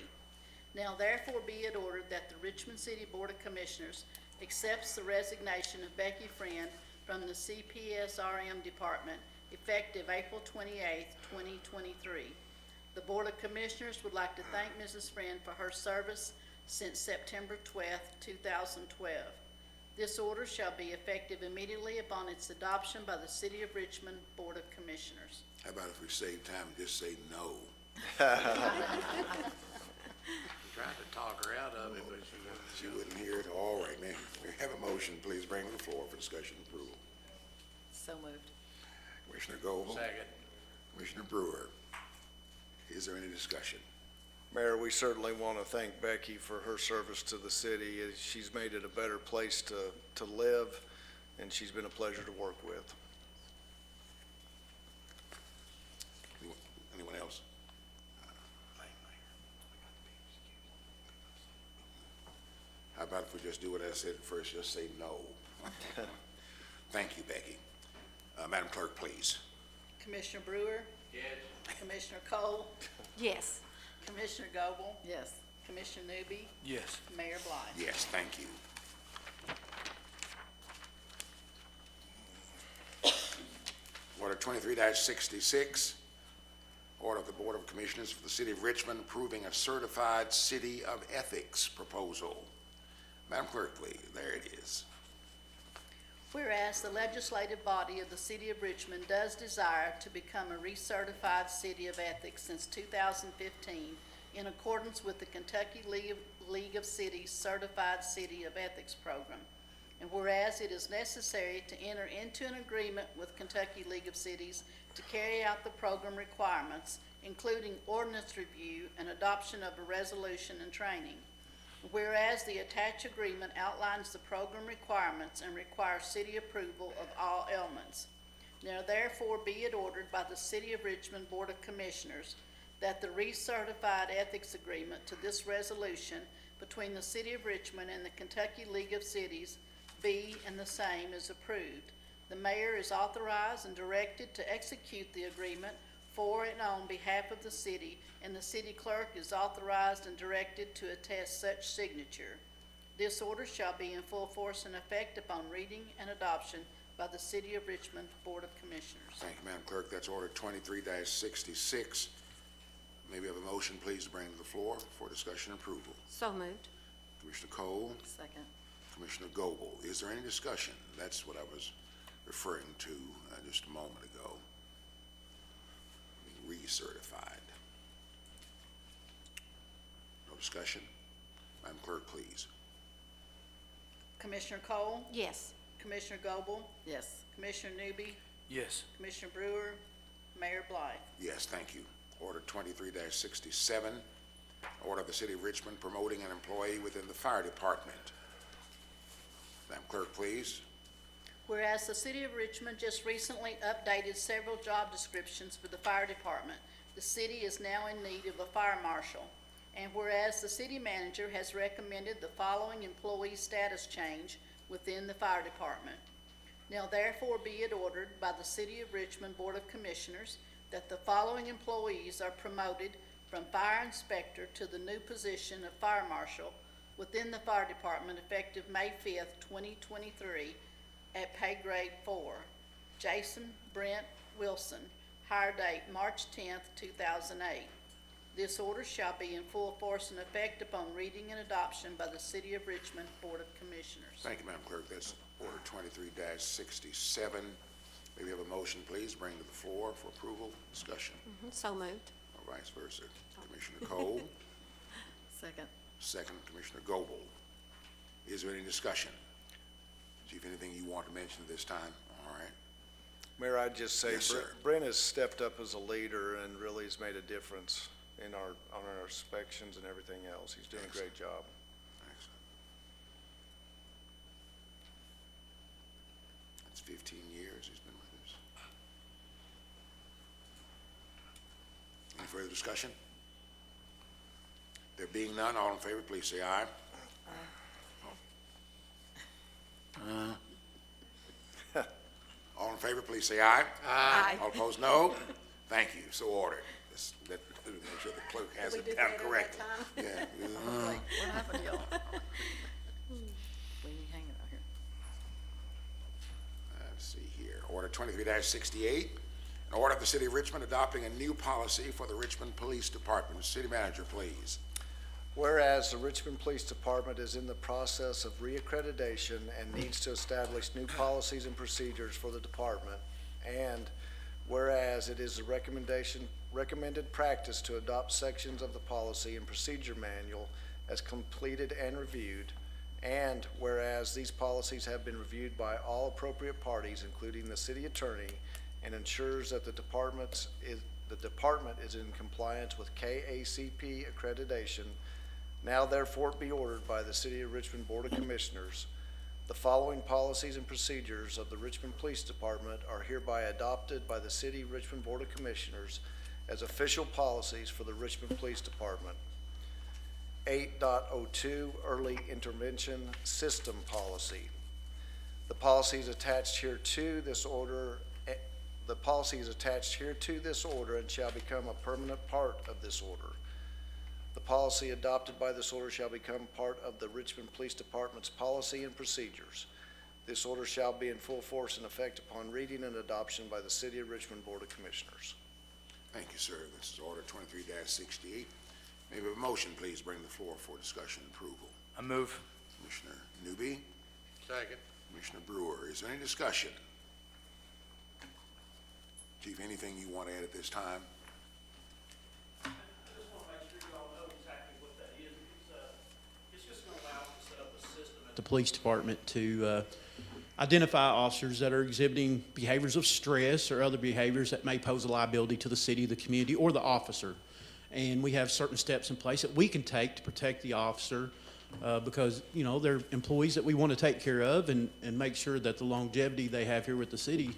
Now therefore be it ordered that the Richmond City Board of Commissioners accepts the resignation of Becky Friend from the CPSRM Department effective April 28, 2023. The Board of Commissioners would like to thank Mrs. Friend for her service since September 12, 2012. This order shall be effective immediately upon its adoption by the City of Richmond Board of Commissioners. How about if we save time and just say no? Tried to talk her out of it, but She wouldn't hear it. All right, man. We have a motion, please bring to the floor for discussion and approval. So moved. Commissioner Goble? second. Commissioner Brewer? Is there any discussion? Mayor, we certainly want to thank Becky for her service to the city. She's made it a better place to live, and she's been a pleasure to work with. Anyone else? How about if we just do what I said first, just say no? Thank you, Becky. Madam Clerk, please. Commissioner Brewer? Yes. Commissioner Cole? Yes. Commissioner Goble? Yes. Commissioner Newby? Yes. Mayor Blige? Yes, thank you. Order 23-66, order of the Board of Commissioners for the City of Richmond approving a certified City of Ethics proposal. Madam Clerk, please, there it is. Whereas the legislative body of the City of Richmond does desire to become a recertified City of Ethics since 2015 in accordance with the Kentucky League of Cities Certified City of Ethics Program. And whereas it is necessary to enter into an agreement with Kentucky League of Cities to carry out the program requirements, including ordinance review and adoption of a resolution and training. Whereas the attached agreement outlines the program requirements and requires city approval of all elements. Now therefore be it ordered by the City of Richmond Board of Commissioners that the recertified ethics agreement to this resolution between the City of Richmond and the Kentucky League of Cities be and the same is approved. The mayor is authorized and directed to execute the agreement for and on behalf of the city, and the city clerk is authorized and directed to attest such signature. This order shall be in full force and effect upon reading and adoption by the City of Richmond Board of Commissioners. Thank you, Madam Clerk. That's order 23-66. May we have a motion, please, to bring to the floor for discussion and approval? So moved. Commissioner Cole? Second. Commissioner Goble. Is there any discussion? That's what I was referring to just a moment ago. Being recertified. No discussion? Madam Clerk, please. Commissioner Cole? Yes. Commissioner Goble? Yes. Commissioner Newby? Yes. Commissioner Brewer? Mayor Blige? Yes, thank you. Order 23-67, order of the City of Richmond promoting an employee within the fire department. Madam Clerk, please. Whereas the City of Richmond just recently updated several job descriptions for the fire department, the city is now in need of a fire marshal. And whereas the city manager has recommended the following employee status change within the fire department. Now therefore be it ordered by the City of Richmond Board of Commissioners that the following employees are promoted from fire inspector to the new position of fire marshal within the fire department effective May 5th, 2023 at pay grade 4. Jason Brent Wilson, hire date March 10th, 2008. This order shall be in full force and effect upon reading and adoption by the City of Richmond Board of Commissioners. Thank you, Madam Clerk. That's order 23-67. May we have a motion, please, bring to the floor for approval, discussion, So moved. or vice versa. Commissioner Cole, Second. second, Commissioner Goble. Is there any discussion? Chief, anything you want to mention at this time? All right. Mayor, I'd just say Yes, sir. Brent has stepped up as a leader and really has made a difference on our inspections and everything else. He's doing a great job. Excellent. That's 15 years he's been with us. Any further discussion? There being none, all in favor, please say aye. All in favor, please say aye. Aye. All opposed, no. Thank you, so ordered. Let me make sure the clerk has it down correctly. Yeah. What happened, y'all? We need hanging out here. Let's see here. Order 23-68, an order of the City of Richmond adopting a new policy for the Richmond Police Department. City Manager, please. Whereas the Richmond Police Department is in the process of reaccreditation and needs to establish new policies and procedures for the department, and whereas it is the recommended practice to adopt sections of the policy and procedure manual as completed and reviewed, and whereas these policies have been reviewed by all appropriate parties, including the city attorney, and ensures that the department is in compliance with KACP accreditation, now therefore be ordered by the City of Richmond Board of Commissioners, the following policies and procedures of the Richmond Police Department are hereby adopted by the City of Richmond Board of Commissioners as official policies for the Richmond Police Department. 8.02 Early Intervention System Policy. The policy is attached here to this order. The policy is attached here to this order and shall become a permanent part of this order. The policy adopted by this order shall become part of the Richmond Police Department's policy and procedures. This order shall be in full force and effect upon reading and adoption by the City of Richmond Board of Commissioners. Thank you, sir. This is Order 23-68. May we have a motion, please, bring the floor for discussion and approval? I move. Commissioner Newby, Second. Commissioner Brewer. Is there any discussion? Chief, anything you want to add at this time? I just want to make sure you all know exactly what that is. It's just going to allow us to set up a system at the police department to identify officers that are exhibiting behaviors of stress or other behaviors that may pose a liability to the city, the community, or the officer. And we have certain steps in place that we can take to protect the officer because, you know, they're employees that we want to take care of and make sure that the longevity they have here with the city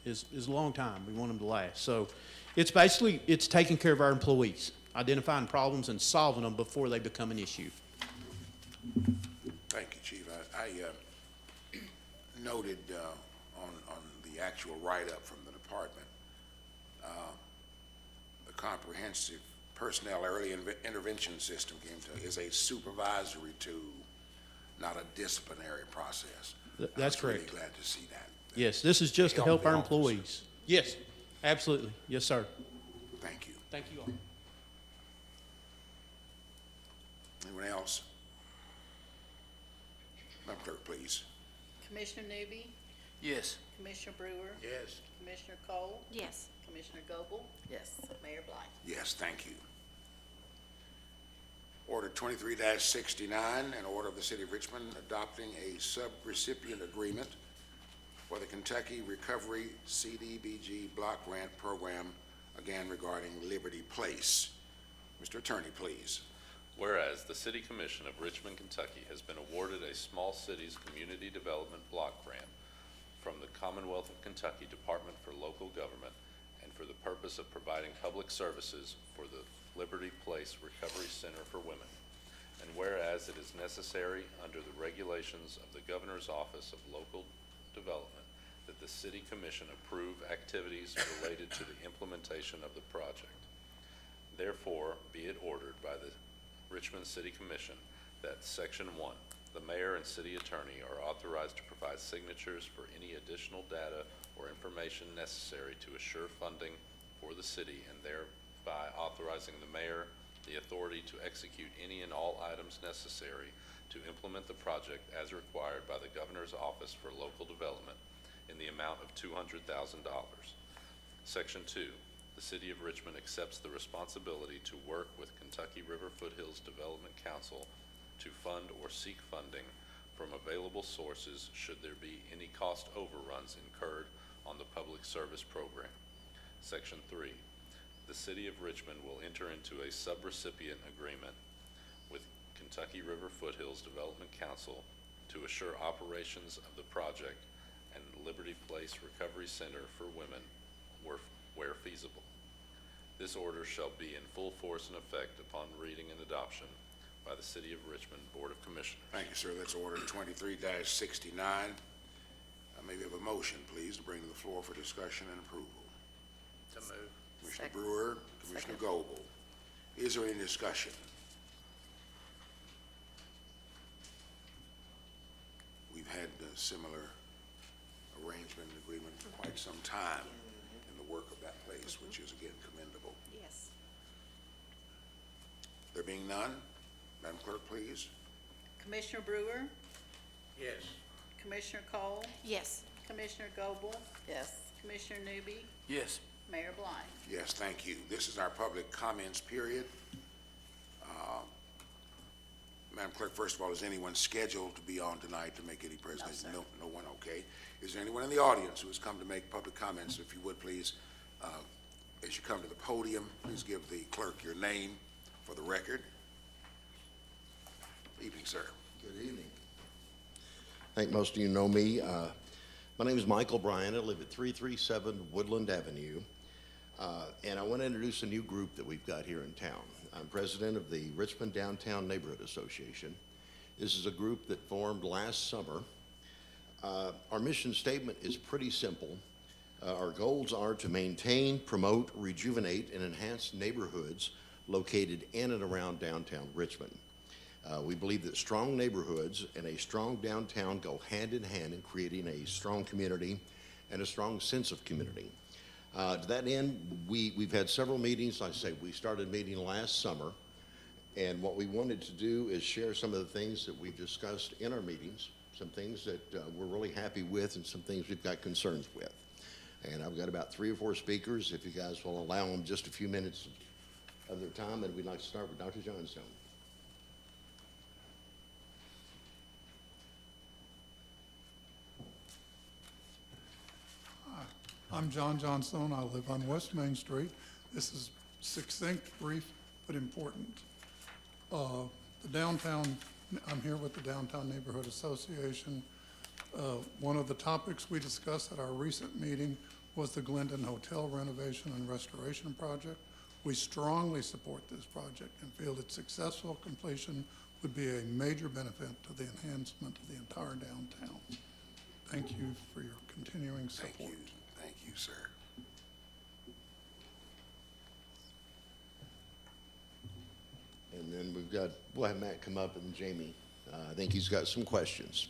is a long time. We want them to last. So it's basically, it's taking care of our employees, identifying problems and solving them before they become an issue. Thank you, Chief. I noted on the actual write-up from the department, the comprehensive personnel early intervention system is a supervisory tool, not a disciplinary process. That's I was really correct. glad to see that. Yes, this is just to help the our officers. employees. Yes, absolutely. Yes, sir. Thank you. Thank you all. Anyone else? Madam Clerk, please. Commissioner Newby, Yes. Commissioner Brewer, Yes. Commissioner Cole, Yes. Commissioner Goble, Yes. Mayor Blythe. Yes, thank you. Order 23-69, an order of the City of Richmond adopting a sub-recipient agreement for the Kentucky Recovery CDBG Block Grant Program, again regarding Liberty Place. Mr. Attorney, please. Whereas the City Commission of Richmond, Kentucky has been awarded a Small Cities Community Development Block Grant from the Commonwealth of Kentucky Department for Local Government and for the purpose of providing public services for the Liberty Place Recovery Center for Women. And whereas it is necessary under the regulations of the Governor's Office of Local Development that the City Commission approve activities related to the implementation of the project. Therefore, be it ordered by the Richmond City Commission that Section 1, the mayor and city attorney are authorized to provide signatures for any additional data or information necessary to assure funding for the city and thereby authorizing the mayor the authority to execute any and all items necessary to implement the project as required by the Governor's Office for Local Development in the amount of $200,000. Section 2, the City of Richmond accepts the responsibility to work with Kentucky River Foothills Development Council to fund or seek funding from available sources should there be any cost overruns incurred on the public service program. Section 3, the City of Richmond will enter into a subrecipient agreement with Kentucky River Foothills Development Council to assure operations of the project and Liberty Place Recovery Center for Women where feasible. This order shall be in full force and effect upon reading and adoption by the City of Richmond Board of Commissioners. Thank you, sir. That's Order 23-69. May we have a motion, please, to bring to the floor for discussion and approval? To move. Commissioner Second. Brewer, Commissioner Goble. Is there any discussion? We've had a similar arrangement and agreement for quite some time in the work of that place, which is again commendable. Yes. There being none, Madam Clerk, please. Commissioner Brewer, Yes. Commissioner Cole, Yes. Commissioner Goble, Yes. Commissioner Newby, Yes. Mayor Blythe. Yes, thank you. This is our public comments period. Madam Clerk, first of all, is anyone scheduled to be on tonight to make any presentations? sir. No one, okay. Is there anyone in the audience who has come to make public comments? If you would, please, as you come to the podium, please give the clerk your name for the record. Evening, sir. Good evening. I think most of you know me. My name is Michael Bryan. I live at 337 Woodland Avenue. And I want to introduce a new group that we've got here in town. I'm president of the Richmond Downtown Neighborhood Association. This is a group that formed last summer. Our mission statement is pretty simple. Our goals are to maintain, promote, rejuvenate, and enhance neighborhoods located in and around downtown Richmond. We believe that strong neighborhoods and a strong downtown go hand in hand in creating a strong community and a strong sense of community. To that end, we've had several meetings. Like I say, we started meeting last summer, and what we wanted to do is share some of the things that we've discussed in our meetings, some things that we're really happy with, and some things we've got concerns with. And I've got about 3 or 4 speakers, if you guys will allow them just a few minutes of their time, and we'd like to start with Dr. Johnstone. I'm John Johnstone. I live on West Main Street. This is succinct, brief, but important. The downtown, I'm here with the Downtown Neighborhood Association. One of the topics we discussed at our recent meeting was the Glendon Hotel renovation and restoration project. We strongly support this project and feel its successful completion would be a major benefit to the enhancement of the entire downtown. Thank you for your continuing support. Thank you. Thank you, sir. And then we'll have Matt come up and Jamie. I think he's got some questions.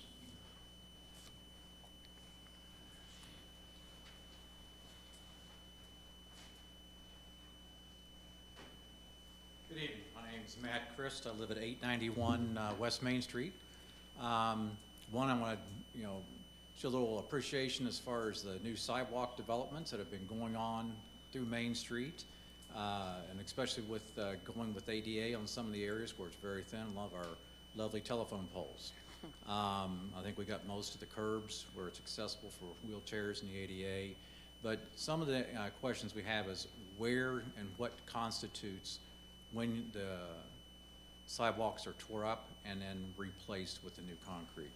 Good evening. My name's Matt Christ. I live at 891 West Main Street. One, I want to, show a little appreciation as far as the new sidewalk developments that have been going on through Main Street, and especially with going with ADA on some of the areas where it's very thin. A lot of our lovely telephone poles. I think we got most of the curbs where it's accessible for wheelchairs and the ADA. But some of the questions we have is where and what constitutes when the sidewalks are tore up and then replaced with the new concrete,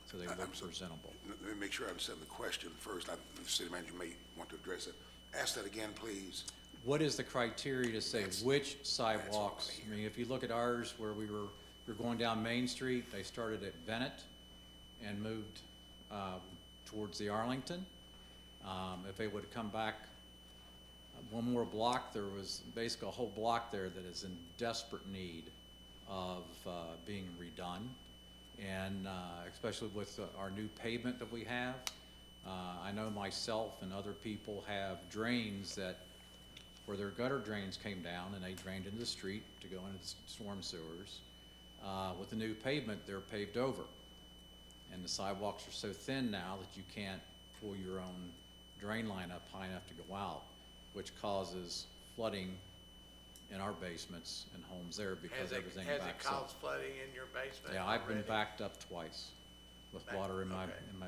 so they look presentable. Let me make sure I understand the question first. The city manager may want to address it. Ask that again, please. What is the criteria to say which sidewalks? I mean, if you look at ours where we're going down Main Street, they started at Bennett and moved towards the Arlington. If they would come back one more block, there was basically a whole block there that is in desperate need of being redone. And especially with our new pavement that we have, I know myself and other people have drains that, where their gutter drains came down and they drained into the street to go into the storm sewers. With the new pavement, they're paved over. And the sidewalks are so thin now that you can't pull your own drain line up high enough to go out, which causes flooding in our basements and homes there because everything backs up. Has it caused flooding in your basement? Yeah, I've been already? backed up twice with water in my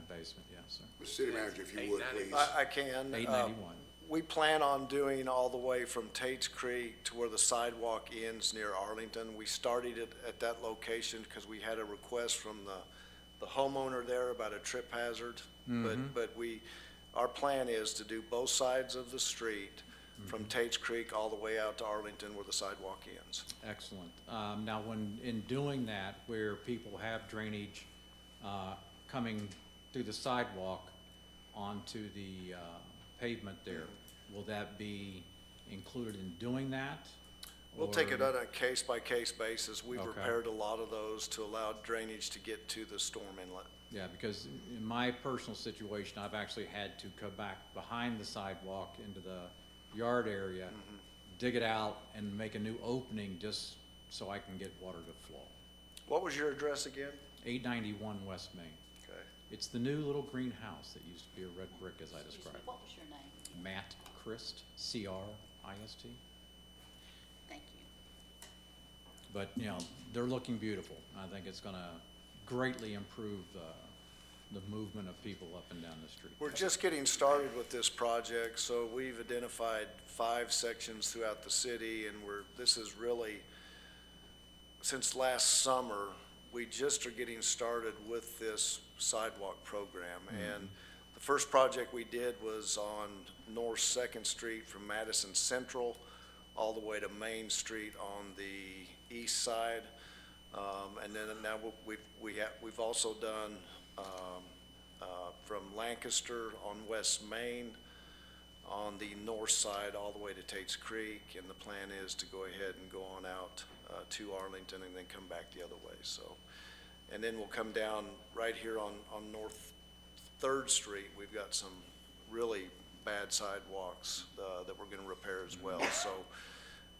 basement, yes, sir. Mr. City Manager, if you would, please. I can. 891. We plan on doing all the way from Tate's Creek to where the sidewalk ends near Arlington. We started it at that location because we had a request from the homeowner there about a trip hazard. But our plan is to do both sides of the street from Tate's Creek all the way out to Arlington where the sidewalk ends. Excellent. Now, when, in doing that, where people have drainage coming through the sidewalk onto the pavement there, will that be included in doing that? We'll take it Or- on a case-by-case basis. We've Okay. repaired a lot of those to allow drainage to get to the storm inlet. Yeah, because in my personal situation, I've actually had to go back behind the sidewalk into the yard area, dig it out and make a new opening just so I can get water to flow. What was your address again? 891 West Main. Okay. It's the new little green house that used to be a red brick, as I Excuse me, described. what was your name? Matt Christ, C-R-I-S-T. Thank you. But, you know, they're looking beautiful. I think it's gonna greatly improve the movement of people up and down the street. We're just getting started with this project, so we've identified 5 sections throughout the city, and this is really, since last summer, we just are getting started with this sidewalk program. And the first project we did was on North Second Street from Madison Central all the way to Main Street on the east side. And then now we've also done from Lancaster on West Main on the north side all the way to Tate's Creek, and the plan is to go ahead and go on out to Arlington and then come back the other way, so. And then we'll come down right here on North Third Street. We've got some really bad sidewalks that we're gonna repair as well, so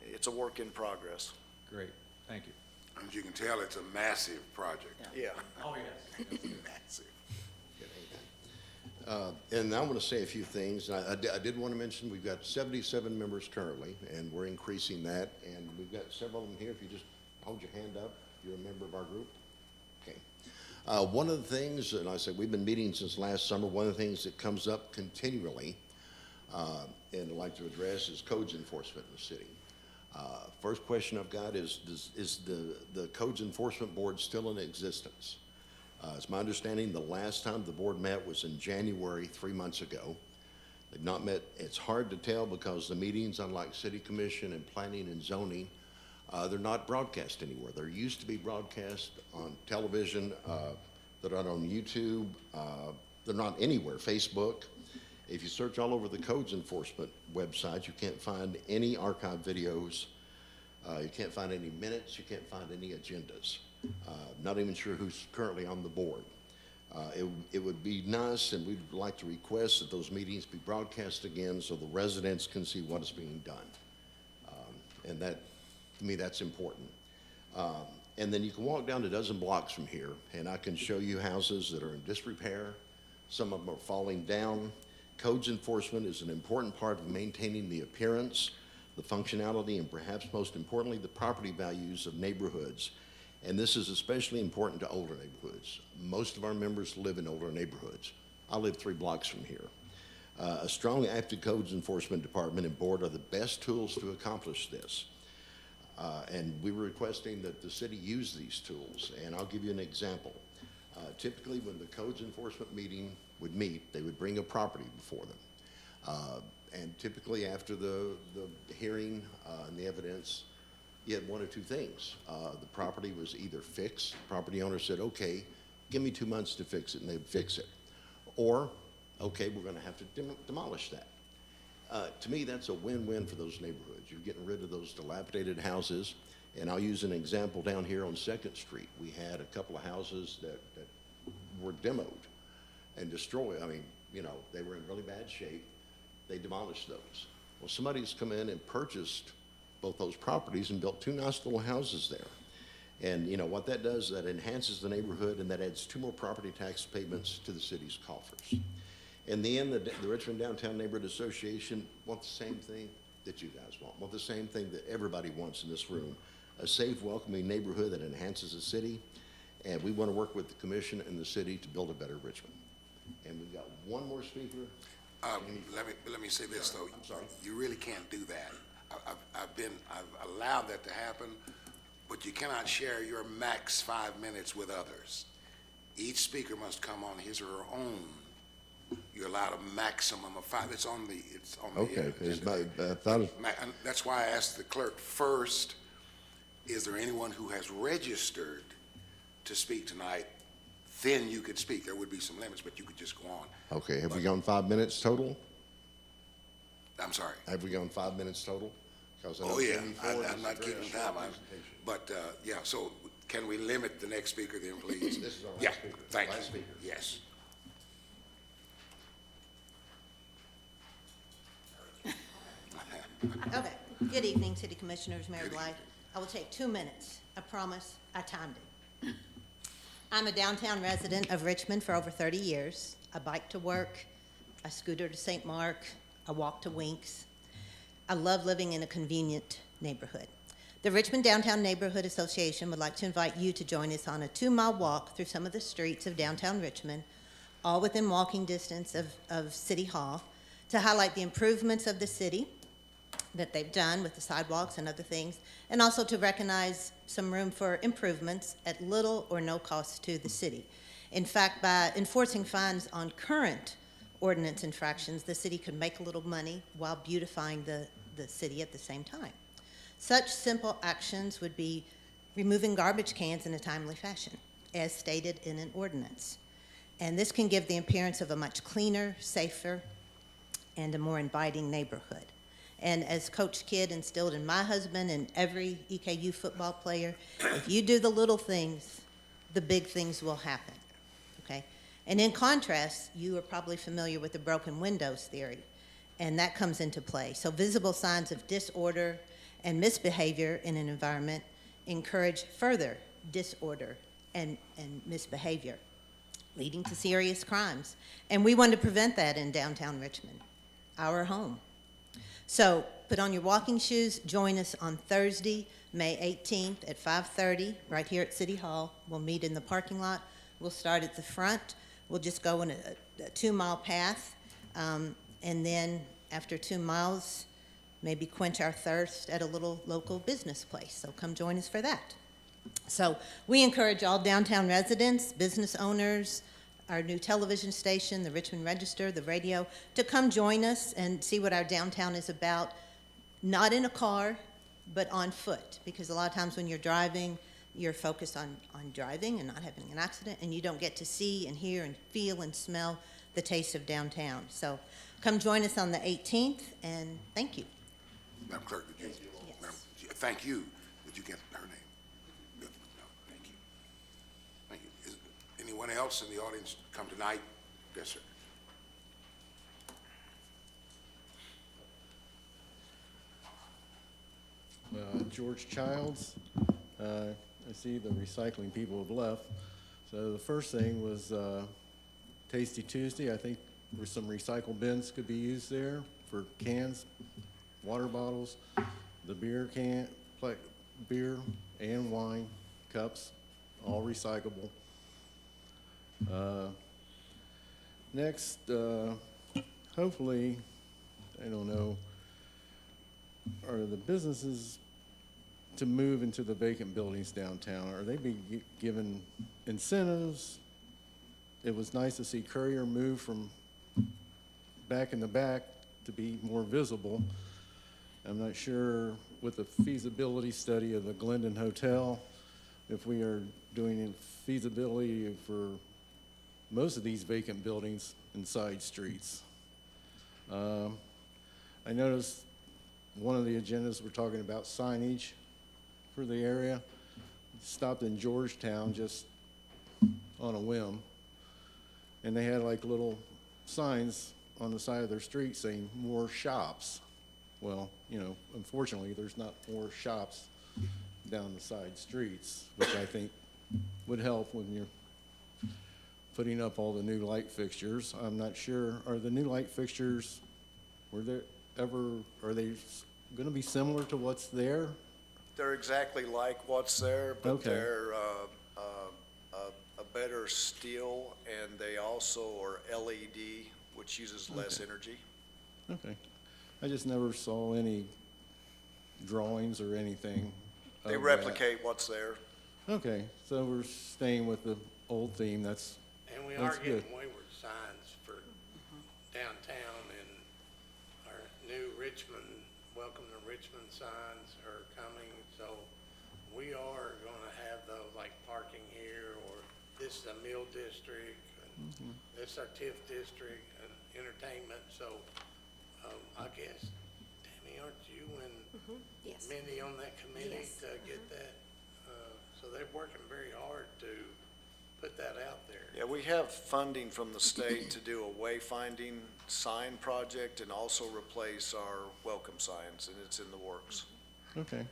it's a work in progress. Great, thank you. As you can tell, it's a massive project. Yeah. Oh, yes. Massive. And I want to say a few things. I did want to mention, we've got 77 members currently, and we're increasing that. And we've got several of them here. If you just hold your hand up, you're a member of our group. Okay. One of the things, and I said we've been meeting since last summer, one of the things that comes up continually, and I'd like to address, is codes enforcement in the city. First question I've got is the Codes Enforcement Board still in existence? It's my understanding the last time the board met was in January, 3 months ago. They've not met. It's hard to tell because the meetings, unlike City Commission and Planning and Zoning, they're not broadcast anywhere. There used to be broadcast on television. They're not on YouTube. They're not anywhere, Facebook. If you search all over the Codes Enforcement website, you can't find any archive videos. You can't find any minutes. You can't find any agendas. Not even sure who's currently on the board. It would be nice, and we'd like to request that those meetings be broadcast again so the residents can see what is being done. And that, to me, that's important. And then you can walk down a dozen blocks from here, and I can show you houses that are in disrepair. Some of them are falling down. Codes enforcement is an important part of maintaining the appearance, the functionality, and perhaps most importantly, the property values of neighborhoods. And this is especially important to older neighborhoods. Most of our members live in older neighborhoods. I live 3 blocks from here. A strong active codes enforcement department and board are the best tools to accomplish this. And we were requesting that the city use these tools, and I'll give you an example. Typically, when the codes enforcement meeting would meet, they would bring a property before them. And typically after the hearing and the evidence, you had 1 or 2 things. The property was either fixed, the property owner said, okay, give me 2 months to fix it, and they'd fix it. Or, okay, we're gonna have to demolish that. To me, that's a win-win for those neighborhoods. You're getting rid of those dilapidated houses. And I'll use an example down here on 2nd Street. We had a couple of houses that were demoed and destroyed. I mean, you know, they were in really bad shape. They demolished those. Well, somebody's come in and purchased both those properties and built 2 nice little houses there. And you know, what that does, that enhances the neighborhood, and that adds 2 more property tax payments to the city's coffers. In the end, the Richmond Downtown Neighborhood Association want the same thing that you guys want the same thing that everybody wants in this room, a safe, welcoming neighborhood that enhances the city. And we want to work with the commission and the city to build a better Richmond. And we've got 1 more speaker. Let me say this, though. I'm sorry. You really can't do that. I've allowed that to happen, but you cannot share your max 5 minutes with others. Each speaker must come on his or her own. You're allowed a maximum of 5. It's on the Okay, that's why I asked the clerk first, is there anyone who has registered to speak tonight? Then you could speak. There would be some limits, but you could just go on. Okay, have we gone 5 minutes total? I'm sorry. Have we gone 5 minutes total? 'Cause I know Oh, yeah, Jamie Ford I'm is not a very keeping short time. presentation. But, yeah, so can we limit the next speaker then, please? This is our last Yeah, speaker. thank you. Last speaker. Yes. Okay, good evening, City Commissioners, Mayor Blythe. I will take 2 minutes. I promise I timed it. I'm a downtown resident of Richmond for over 30 years. I bike to work, I scooter to St. Mark, I walk to Winks. I love living in a convenient neighborhood. The Richmond Downtown Neighborhood Association would like to invite you to join us on a 2-mile walk through some of the streets of downtown Richmond, all within walking distance of City Hall, to highlight the improvements of the city that they've done with the sidewalks and other things, and also to recognize some room for improvements at little or no cost to the city. In fact, by enforcing fines on current ordinance infractions, the city could make a little money while beautifying the city at the same time. Such simple actions would be removing garbage cans in a timely fashion, as stated in an ordinance. And this can give the appearance of a much cleaner, safer, and a more inviting neighborhood. And as Coach Kidd instilled in my husband and every EKU football player, if you do the little things, the big things will happen, okay? And in contrast, you are probably familiar with the broken windows theory, and that comes into play. So visible signs of disorder and misbehavior in an environment encourage further disorder and misbehavior, leading to serious crimes. And we want to prevent that in downtown Richmond, our home. So put on your walking shoes, join us on Thursday, May 18th at 5:30, right here at City Hall. We'll meet in the parking lot. We'll start at the front. We'll just go in a 2-mile path, and then after 2 miles, maybe quench our thirst at a little local business place. So come join us for that. So we encourage all downtown residents, business owners, our new television station, the Richmond Register, the radio, to come join us and see what our downtown is about, not in a car, but on foot. Because a lot of times when you're driving, you're focused on driving and not having an accident, and you don't get to see and hear and feel and smell the taste of downtown. So come join us on the 18th, and thank you. Madam Clerk, did you? Yes. Madam, thank you. Did you get her name? No, thank you. Thank you. Is anyone else in the audience come tonight? Yes, sir. George Childs. I see the recycling people have left. So the first thing was Tasty Tuesday. I think some recycle bins could be used there for cans, water bottles, the beer and wine cups, all recyclable. Next, hopefully, I don't know, are the businesses to move into the vacant buildings downtown, are they being given incentives? It was nice to see Courier move from back in the back to be more visible. I'm not sure with the feasibility study of the Glendon Hotel, if we are doing feasibility for most of these vacant buildings and side streets. I noticed one of the agendas we're talking about signage for the area. Stopped in Georgetown just on a whim, and they had like little signs on the side of their street saying more shops. Well, you know, unfortunately, there's not more shops down the side streets, which I think would help when you're putting up all the new light fixtures. I'm not sure, are the new light fixtures, are they going to be similar to what's there? They're exactly like what's there, but Okay. they're a better steel, and they also are LED, which uses less Okay. energy. Okay. I just never saw any drawings or anything. They of that. replicate what's there. Okay, so we're staying with the old theme. That's And we That's are good. getting wayward signs for downtown, and our new Richmond, welcome to Richmond signs are coming, so we are gonna have those, like parking here, or this is a meal district, and this is our TIF district, and entertainment, so, I guess, Tammy, aren't you and Yes. Mindy on that committee Yes. to get that? So they're working very hard to put that out there. Yeah, we have funding from the state to do a wayfinding sign project and also replace our welcome signs, and it's in the works. okay.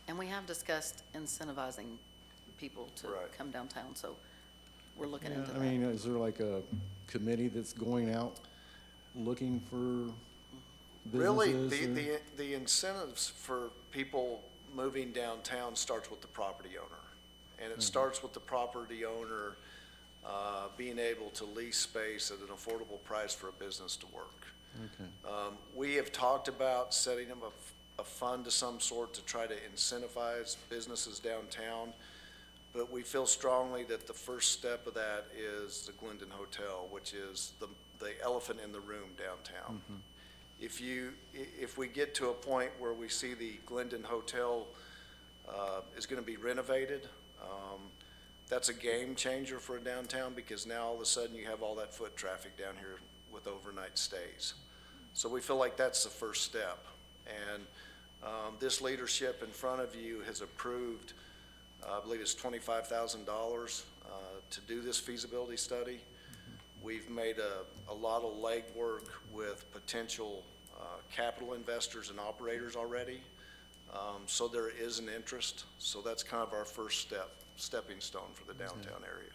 And we have discussed incentivizing people to Right. come downtown, so we're looking Yeah, into I that. mean, is there like a committee that's going out looking for Really, businesses? the incentives for people moving downtown starts with the property owner. And it starts with the property owner being able to lease space at an affordable price for a business to work. Okay. We have talked about setting up a fund of some sort to try to incentivize businesses downtown, but we feel strongly that the first step of that is the Glendon Hotel, which is the elephant in the room downtown. If we get to a point where we see the Glendon Hotel is gonna be renovated, that's a game changer for a downtown, because now all of a sudden you have all that foot traffic down here with overnight stays. So we feel like that's the first step. And this leadership in front of you has approved, I believe it's $25,000 to do this feasibility study. We've made a lot of legwork with potential capital investors and operators already. So there is an interest. So that's kind of our first stepping stone for the downtown area.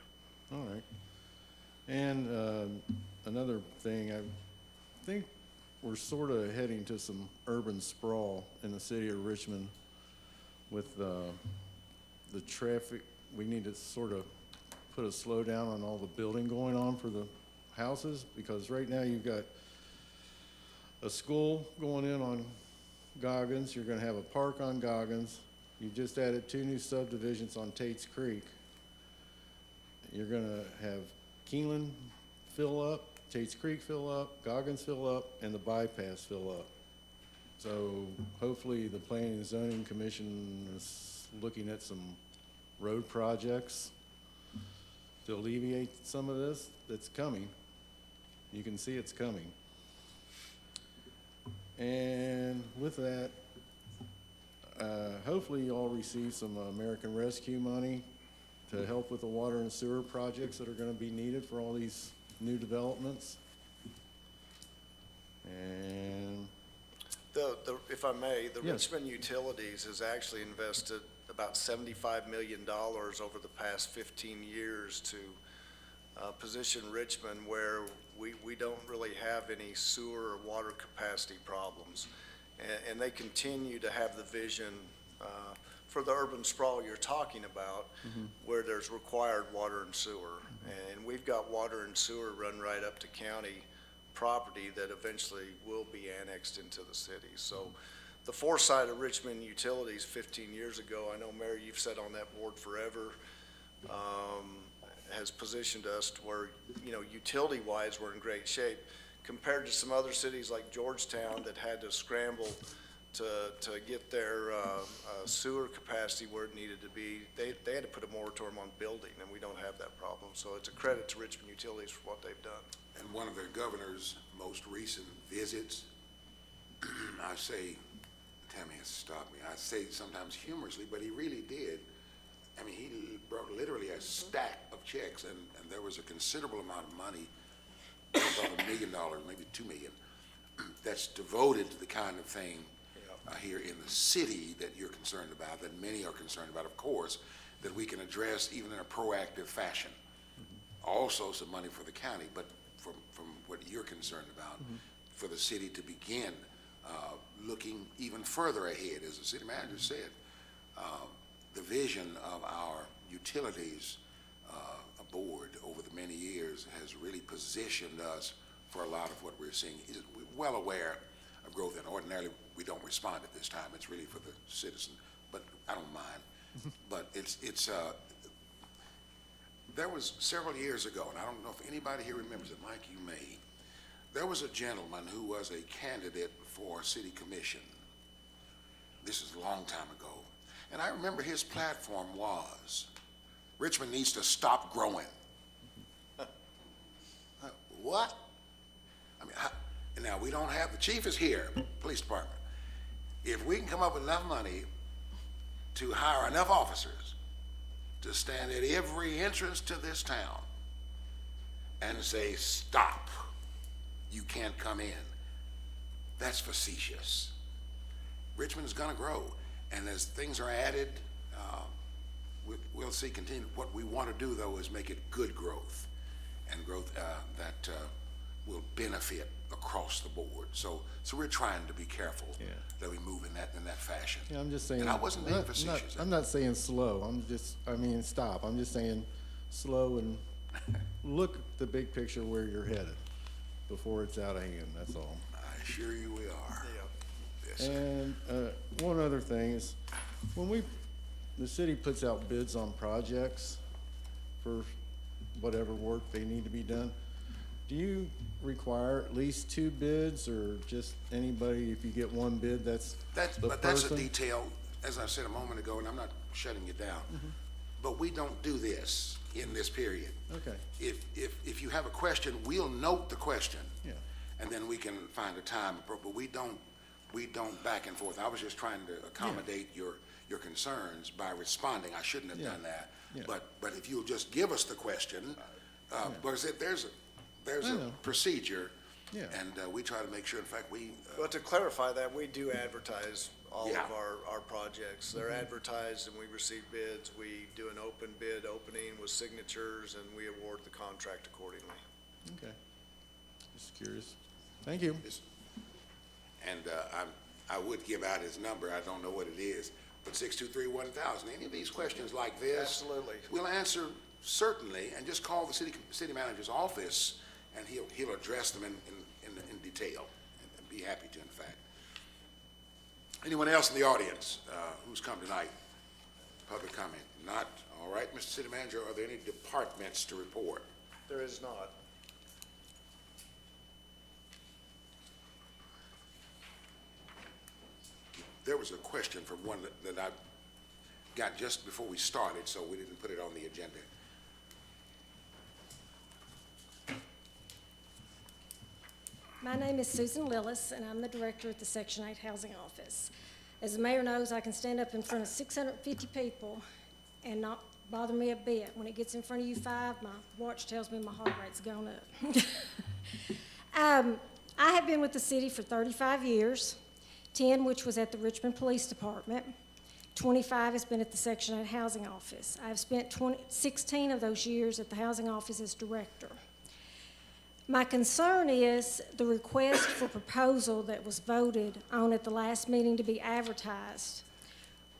All right. And another thing, I think we're sort of heading to some urban sprawl in the city of Richmond with the traffic. We need to sort of put a slowdown on all the building going on for the houses, because right now you've got a school going in on Goggins, you're gonna have a park on Goggins, you've just added 2 new subdivisions on Tate's Creek. You're gonna have Keeneland fill up, Tate's Creek fill up, Goggins fill up, and the bypass fill up. So hopefully the Planning and Zoning Commission is looking at some road projects to alleviate some of this that's coming. You can see it's coming. And with that, hopefully you all receive some American Rescue money to help with the water and sewer projects that are gonna be needed for all these new developments. And If I may, the Yes. Richmond Utilities has actually invested about $75 million over the past 15 years to position Richmond where we don't really have any sewer or water capacity problems. And they continue to have the vision for the urban sprawl you're talking about, where there's required water and sewer. And we've got water and sewer run right up to county property that eventually will be annexed into the city. So the foresight of Richmond Utilities 15 years ago, I know, Mary, you've sat on that board forever, has positioned us to where, utility-wise, we're in great shape compared to some other cities like Georgetown that had to scramble to get their sewer capacity where it needed to be. They had to put a moratorium on building, and we don't have that problem. So it's a credit to Richmond Utilities for what they've done. And one of the governor's most recent visits, I say, Tammy has to stop me, I say sometimes humorously, but he really did. I mean, he brought literally a stack of checks, and there was a considerable amount of money, about $1 million, maybe $2 million, that's devoted to the kind of thing here in the city that you're concerned about, that many are concerned about, of course, that we can address even in a proactive fashion. Also some money for the county, but from what you're concerned about, for the city to begin looking even further ahead, as the city manager said. The vision of our utilities board over the many years has really positioned us for a lot of what we're seeing. We're well aware of growth, and ordinarily we don't respond at this time. It's really for the citizen, but I don't mind. But there was several years ago, and I don't know if anybody here remembers it, Mike, you may. There was a gentleman who was a candidate for city commission. This is a long time ago. And I remember his platform was, Richmond needs to stop growing. What? I mean, and now we don't have, the chief is here, police department. If we can come up with enough money to hire enough officers to stand at every entrance to this town and say, stop, you can't come in, that's facetious. Richmond is gonna grow. And as things are added, we'll see continue. What we want to do, though, is make it good growth, and growth that will benefit across the board. So we're trying to be careful that we move in that fashion. Yeah, I'm just saying. And I wasn't being facetious. I'm not saying slow. Stop. I'm just saying slow and look at the big picture where you're headed before it's out of hand, that's all. I assure you we are. Yes, sir. And one other thing is, when the city puts out bids on projects for whatever work they need to be done, do you require at least 2 bids, or just anybody, if you get one bid, that's the But that's a person? detail, as I said a moment ago, and I'm not shutting you down. But we don't do this in this period. Okay. If you have a question, we'll note the question. Yeah. And then we can find a time, but we don't back and forth. I was just trying to accommodate your concerns by responding. I shouldn't have done that. Yeah. But if you'll just give us the question, because there's a know. procedure, Yeah. and we try to make sure, in fact, But to clarify that, we do advertise all Yeah. of our projects. They're advertised and we receive bids. We do an open bid opening with signatures and we award the contract accordingly. Okay. Just curious. Thank you. And I would give out his number, I don't know what it is, but 623-1000. Any of these questions like this? Absolutely. We'll answer certainly, and just call the city manager's office, and he'll address them in detail, and be happy to, in fact. Anyone else in the audience who's come tonight? Public comment? Not? All right, Mr. City Manager, are there any departments to report? There is not. There was a question from one that I got just before we started, so we didn't put it on the agenda. My name is Susan Lillis, and I'm the director at the Section 8 Housing Office. As the mayor knows, I can stand up in front of 650 people and not bother me a bit. When it gets in front of you 5, my watch tells me my heart rate's gone up. I have been with the city for 35 years, 10 which was at the Richmond Police Department. 25 has been at the Section 8 Housing Office. I've spent 16 of those years at the Housing Office as director. My concern is the request for proposal that was voted on at the last meeting to be advertised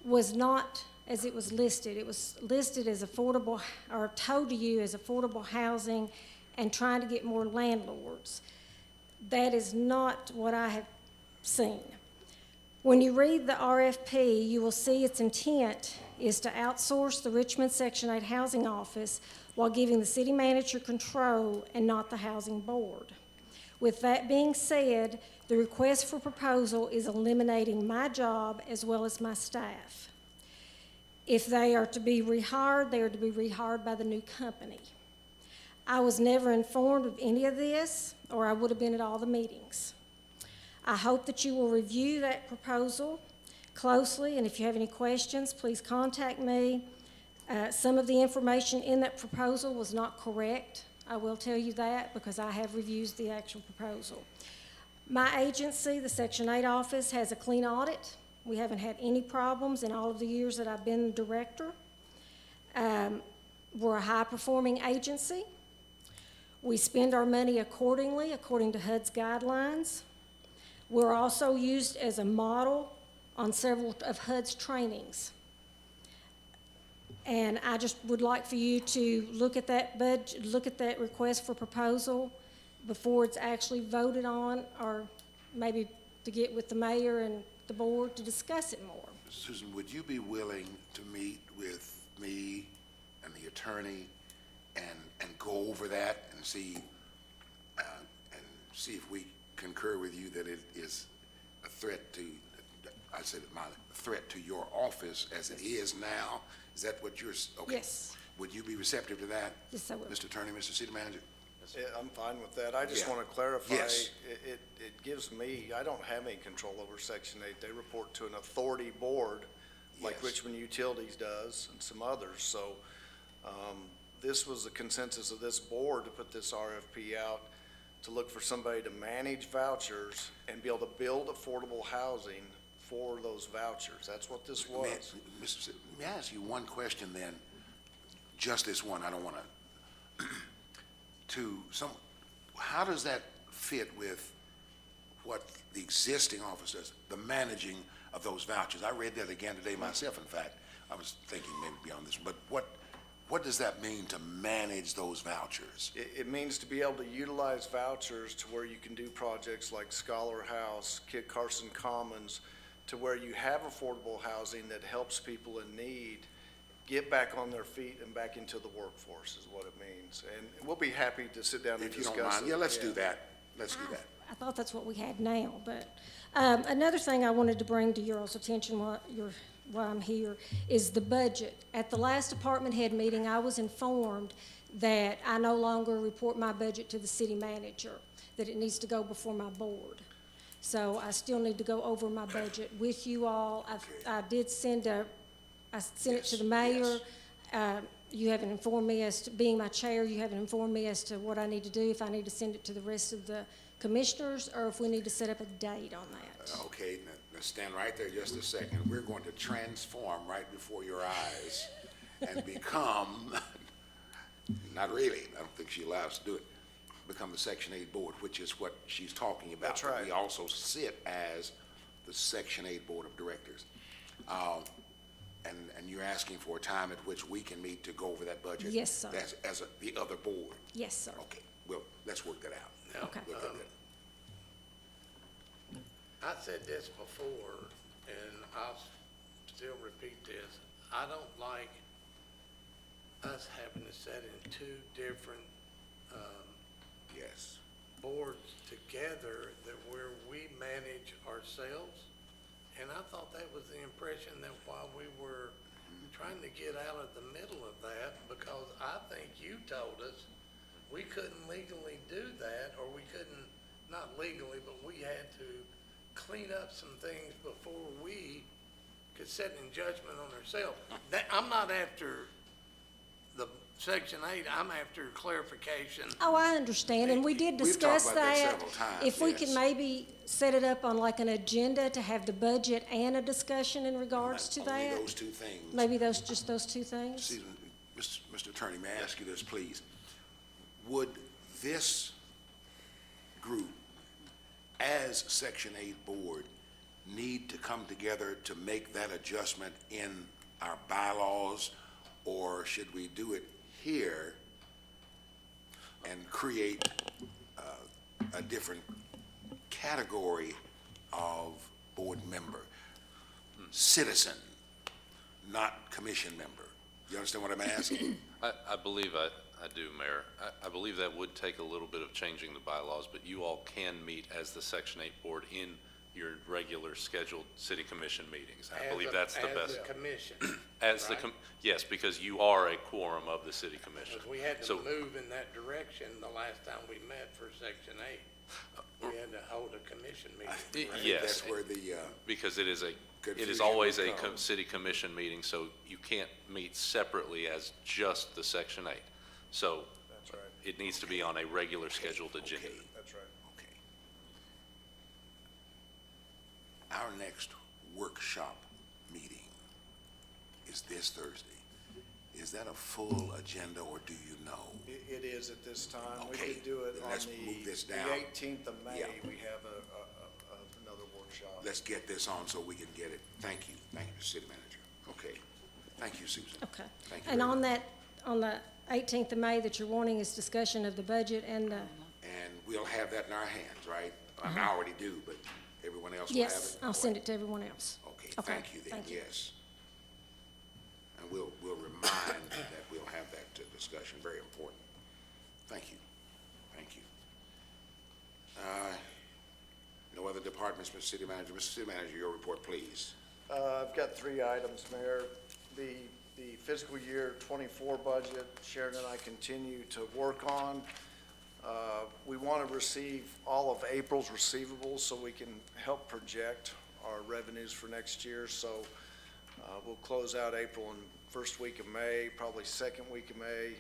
was not as it was listed. It was listed as affordable, or told to you as affordable housing and trying to get more landlords. That is not what I have seen. When you read the RFP, you will see its intent is to outsource the Richmond Section 8 Housing Office while giving the city manager control and not the housing board. With that being said, the request for proposal is eliminating my job as well as my staff. If they are to be rehired, they are to be rehired by the new company. I was never informed of any of this, or I would have been at all the meetings. I hope that you will review that proposal closely, and if you have any questions, please contact me. Some of the information in that proposal was not correct. I will tell you that because I have reviewed the actual proposal. My agency, the Section 8 office, has a clean audit. We haven't had any problems in all of the years that I've been director. We're a high-performing agency. We spend our money accordingly, according to HUD's guidelines. We're also used as a model on several of HUD's trainings. And I just would like for you to look at that budget, look at that request for proposal before it's actually voted on, or maybe to get with the mayor and the board to discuss it more. Susan, would you be willing to meet with me and the attorney and go over that and see if we concur with you that it is a threat to, I said my threat to your office as it is now? Is that what you're, okay? Yes. Would you be receptive to that? Yes, I will. Mr. Attorney, Mr. City Manager? Yeah, I'm fine with that. I just Yeah. want to clarify. Yes. It gives me, I don't have any control over Section 8. They report to an authority board, like Yes. Richmond Utilities does and some others. So this was the consensus of this board to put this RFP out to look for somebody to manage vouchers and be able to build affordable housing for those vouchers. That's what this May was. may I ask you one question then? Just this one, I don't want to, how does that fit with what the existing office does, the managing of those vouchers? I read that again today myself, in fact. I was thinking maybe beyond this, but what does that mean to manage those vouchers? It means to be able to utilize vouchers to where you can do projects like Scholar House, Kit Carson Commons, to where you have affordable housing that helps people in need get back on their feet and back into the workforce is what it means. And we'll be happy to sit down and If you discuss it. don't mind, yeah, let's do that. Let's do that. I thought that's what we had now, but another thing I wanted to bring to your all's attention while I'm here is the budget. At the last department head meeting, I was informed that I no longer report my budget to the city manager, that it needs to go before my board. So I still need to go over my budget with you all. I sent it to the mayor. You haven't informed me as to, being my chair, you haven't informed me as to what I need to do, if I need to send it to the rest of the commissioners, or if we need to set up a date on that. Okay, now stand right there just a second. We're going to transform right before your eyes and become, not really, I don't think she allows us to do it, become the Section 8 board, which is what she's talking about. That's right. We also sit as the Section 8 board of directors. And you're asking for a time at which we can meet to go over that budget? Yes, sir. As the other board? Yes, sir. Okay, well, let's work that out. Okay. We'll do that. I said this before, and I'll still repeat this. I don't like us having to sit in two different, Yes. boards together that where we manage ourselves. And I thought that was the impression that while we were trying to get out of the middle of that, because I think you told us we couldn't legally do that, or we couldn't, not legally, but we had to clean up some things before we could set in judgment on ourselves. I'm not after the Section 8, I'm after clarification. Oh, I understand, and we did We've talked discuss about that that. several times, If we yes. could maybe set it up on like an agenda to have the budget and a discussion in regards to Only that? those two things. Maybe just those two things? Excuse me, Mr. Attorney, may I ask you this, please? Would this group, as Section 8 board, need to come together to make that adjustment in our bylaws, or should we do it here and create a different category of board member? Citizen, not commission member. You understand what I'm asking? I believe I do, Mayor. I believe that would take a little bit of changing the bylaws, but you all can meet as the Section 8 board in your regular scheduled city commission meetings. I believe that's the best. As a commission, As the, right? yes, because you are a quorum of the city commission. Because we had to So- move in that direction the last time we met for Section 8. We had to hold a commission meeting. right? Yes. That's where the, Because it is Confusion always would a come. city commission meeting, so you can't meet separately as just the Section 8. So That's right. it needs to be on a regular scheduled agenda. okay, That's right. okay. Our next workshop meeting is this Thursday. Is that a full agenda, or do you know? It is at this time. We Okay, could do it then on let's move this the down. 18th of May. Yeah. We have another workshop. Let's get this on so we can get it. Thank you, Mr. City Manager. Okay, thank you, Susan. Okay. Thank you And very on much. on the 18th of May that you're wanting is discussion of the budget and the, And we'll have that in our hands, right? I mean, I already do, but everyone else will have it? yes, I'll send it to everyone else. Okay, Okay, thank you then, thank you. yes. And we'll remind that we'll have that discussion, very important. Thank you, thank you. No other departments, Mr. City Manager. Mr. City Manager, your report, please. I've got 3 items, Mayor. The fiscal year '24 budget, Sharon and I continue to work on. We want to receive all of April's receivables so we can help project our revenues for next year. So we'll close out April and first week of May, probably second week of May.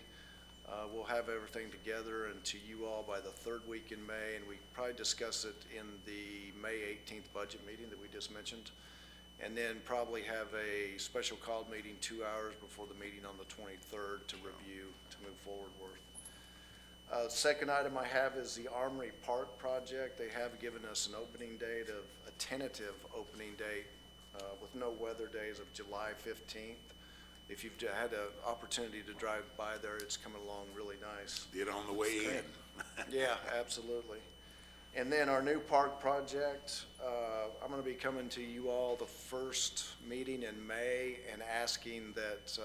We'll have everything together and to you all by the 3rd week in May, and we probably discuss it in the May 18th budget meeting that we just mentioned. and then probably have a special call meeting 2 hours before the meeting on the 23rd to review, to move forward with. Second item I have is the Armory Park project. They have given us an opening date of, a tentative opening date with no weather days of July 15th. If you've had an opportunity to drive by there, it's coming along really nice. Get on the way in. Yeah, absolutely. And then our new park project, I'm gonna be coming to you all the first meeting in May and asking that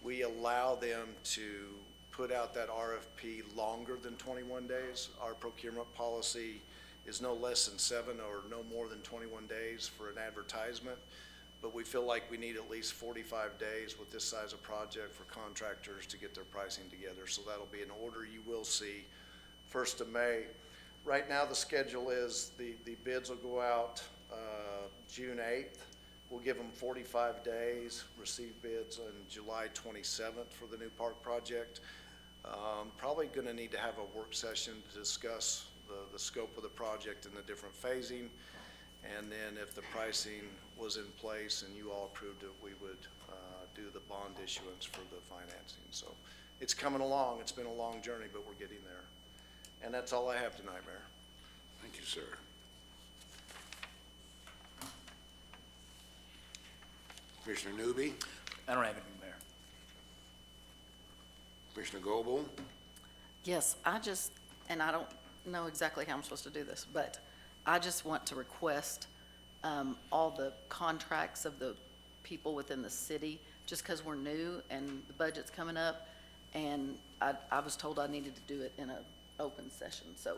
we allow them to put out that RFP longer than 21 days. Our procurement policy is no less than 7 or no more than 21 days for an advertisement, but we feel like we need at least 45 days with this size of project for contractors to get their pricing together. So that'll be an order you will see 1st of May. Right now, the schedule is the bids will go out June 8th. We'll give them 45 days, receive bids on July 27th for the new park project. Probably going to need to have a work session to discuss the scope of the project and the different phasing. And then if the pricing was in place and you all approved it, we would do the bond issuance for the financing. So it's coming along. It's been a long journey, but we're getting there. And that's all I have tonight, Mayor. Thank you, sir. Commissioner Newby, I don't have anything, Mayor. Commissioner Goble, Yes, and I don't know exactly how I'm supposed to do this, but I just want to request all the contracts of the people within the city, just because we're new and the budget's coming up, and I was told I needed to do it in an open session, so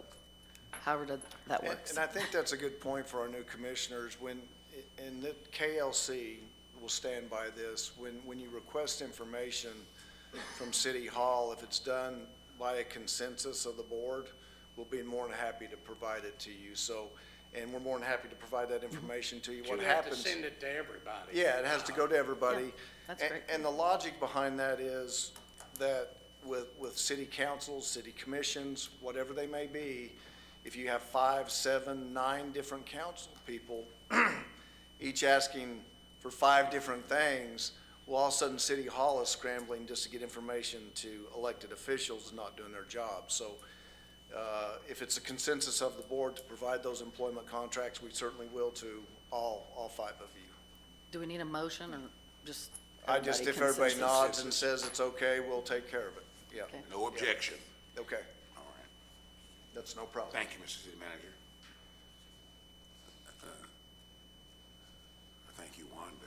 however that works. And I think that's a good point for our new commissioners. And the KLC will stand by this. When you request information from City Hall, if it's done by a consensus of the board, we'll be more than happy to provide it to you. So, and we're more than happy to provide that information to you. What You have happens? to send it to everybody. Yeah, it has to go to everybody. Yeah, that's great. And the logic behind that is that with city councils, city commissions, whatever they may be, if you have 5, 7, 9 different council people, each asking for 5 different things, well, all of a sudden City Hall is scrambling just to get information to elected officials not doing their job. So if it's a consensus of the board to provide those employment contracts, we certainly will to all 5 of you. Do we need a motion, or just If everybody nods and says it's okay, we'll take care of it. Yeah. Okay. no objection. Okay, All right. that's no problem. Thank you, Mr. City Manager. Thank you, Wanda.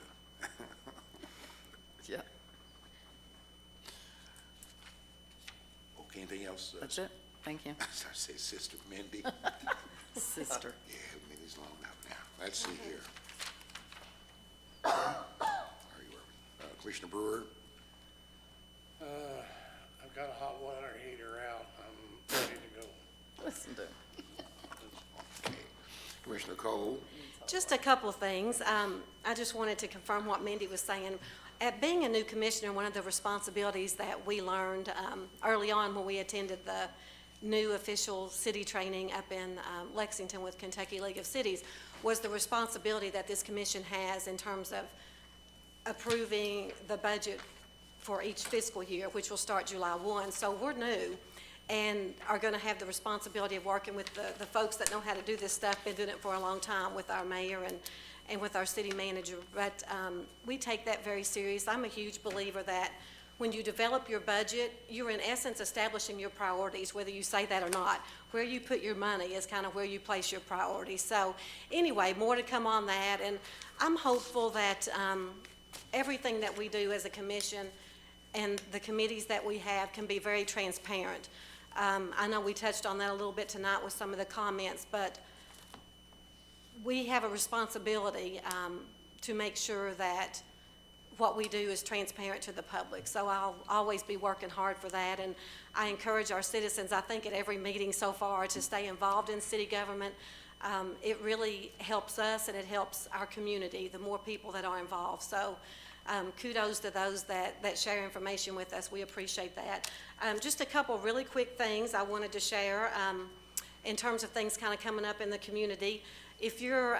Yeah, Okay, anything else? that's it. Thank you. I say Sister Mindy. Sister. Yeah, Mindy's long enough now. Let's see here. Where you were? Commissioner Brewer, I've got a hot water heater out. I'm ready to go. Listen to him. okay. Commissioner Cole, Just a couple of things. I just wanted to confirm what Mindy was saying. At being a new commissioner, one of the responsibilities that we learned early on when we attended the new official city training up in Lexington with Kentucky League of Cities was the responsibility that this commission has in terms of approving the budget for each fiscal year, which will start July 1. So we're new and are going to have the responsibility of working with the folks that know how to do this stuff, been doing it for a long time with our mayor and with our city manager. But we take that very serious. I'm a huge believer that when you develop your budget, you're in essence establishing your priorities, whether you say that or not. Where you put your money is kind of where you place your priorities. So anyway, more to come on that. And I'm hopeful that everything that we do as a commission and the committees that we have can be very transparent. I know we touched on that a little bit tonight with some of the comments, but we have a responsibility to make sure that what we do is transparent to the public. So I'll always be working hard for that, and I encourage our citizens, I think at every meeting so far, to stay involved in city government. It really helps us and it helps our community, the more people that are involved. So kudos to those that share information with us. We appreciate that. Just a couple really quick things I wanted to share in terms of things kind of coming up in the community if you're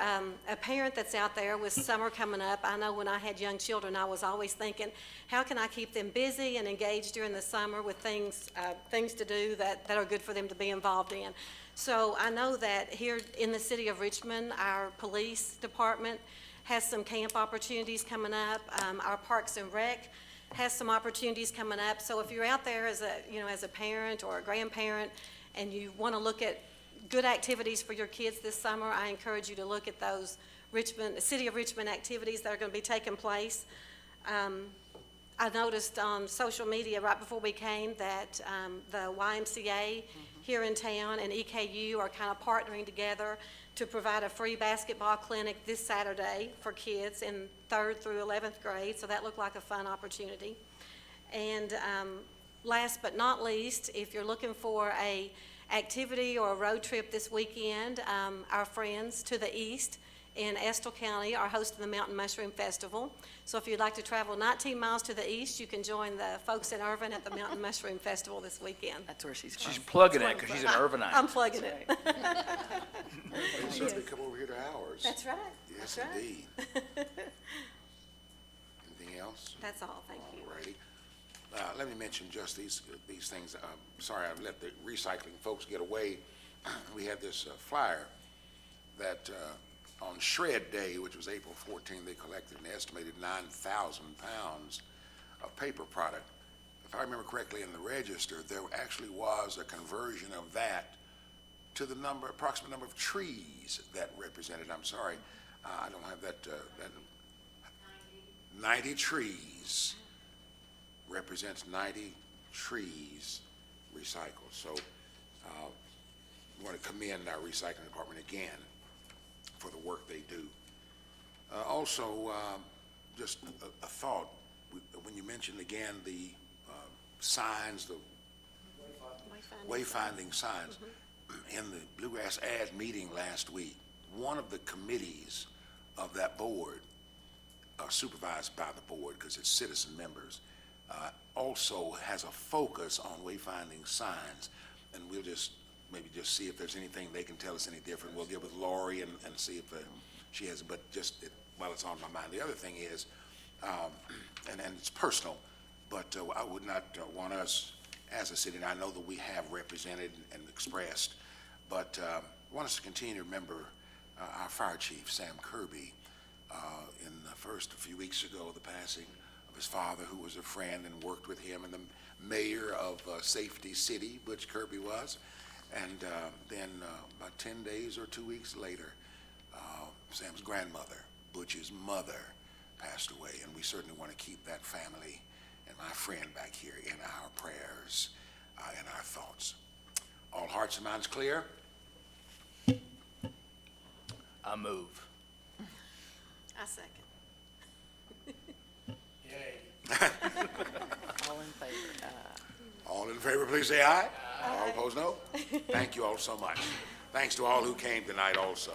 a parent that's out there with summer coming up, I know when I had young children, I was always thinking, how can I keep them busy and engaged during the summer with things to do that are good for them to be involved in? So I know that here in the city of Richmond, our police department has some camp opportunities coming up. Our Parks and Rec has some opportunities coming up. So if you're out there as a parent or a grandparent and you want to look at good activities for your kids this summer, I encourage you to look at those City of Richmond activities that are going to be taking place. I noticed on social media right before we came that the YMCA here in town and EKU are kind of partnering together to provide a free basketball clinic this Saturday for kids in 3rd through 11th grade, so that looked like a fun opportunity. And last but not least, if you're looking for a activity or a road trip this weekend, our friends to the east in Estill County are hosting the Mountain Mushroom Festival. So if you'd like to travel 19 miles to the east, you can join the folks in Irvin at the Mountain Mushroom Festival this weekend. That's where she's She's from. plugging it because she's an Irvinite. I'm plugging it. They certainly come over here to ours. That's right. Yes, That's right. indeed. Anything else? That's all, thank you. All righty. Let me mention just these things. Sorry, I let the recycling folks get away. We had this flyer that on Shred Day, which was April 14, they collected an estimated 9,000 pounds of paper product. If I remember correctly in the register, there actually was a conversion of that to the approximate number of trees that represented. I'm sorry, I don't have that 90 trees represents 90 trees recycled. So we want to commend our recycling department again for the work they do. Also, just a thought, when you mentioned again the signs, the wayfinding signs, in the Bluegrass Ad meeting last week, one of the committees of that board, supervised by the board because it's citizen members, also has a focus on wayfinding signs, and we'll maybe just see if there's anything they can tell us any different. We'll get with Lori and see if she has, but just while it's on my mind. The other thing is, and it's personal, but I would not want us as a city, and I know that we have represented and expressed, but want us to continue to remember our fire chief, Sam Kirby, in the first few weeks ago, the passing of his father, who was a friend and worked with him, and the mayor of Safety City, Butch Kirby was. And then about 10 days or 2 weeks later, Sam's grandmother, Butch's mother, passed away. And we certainly want to keep that family and my friend back here in our prayers and our thoughts. All hearts and minds clear? I move. I second. All in favor? All in favor, please say aye. All opposed, no. Thank you all so much. Thanks to all who came tonight also.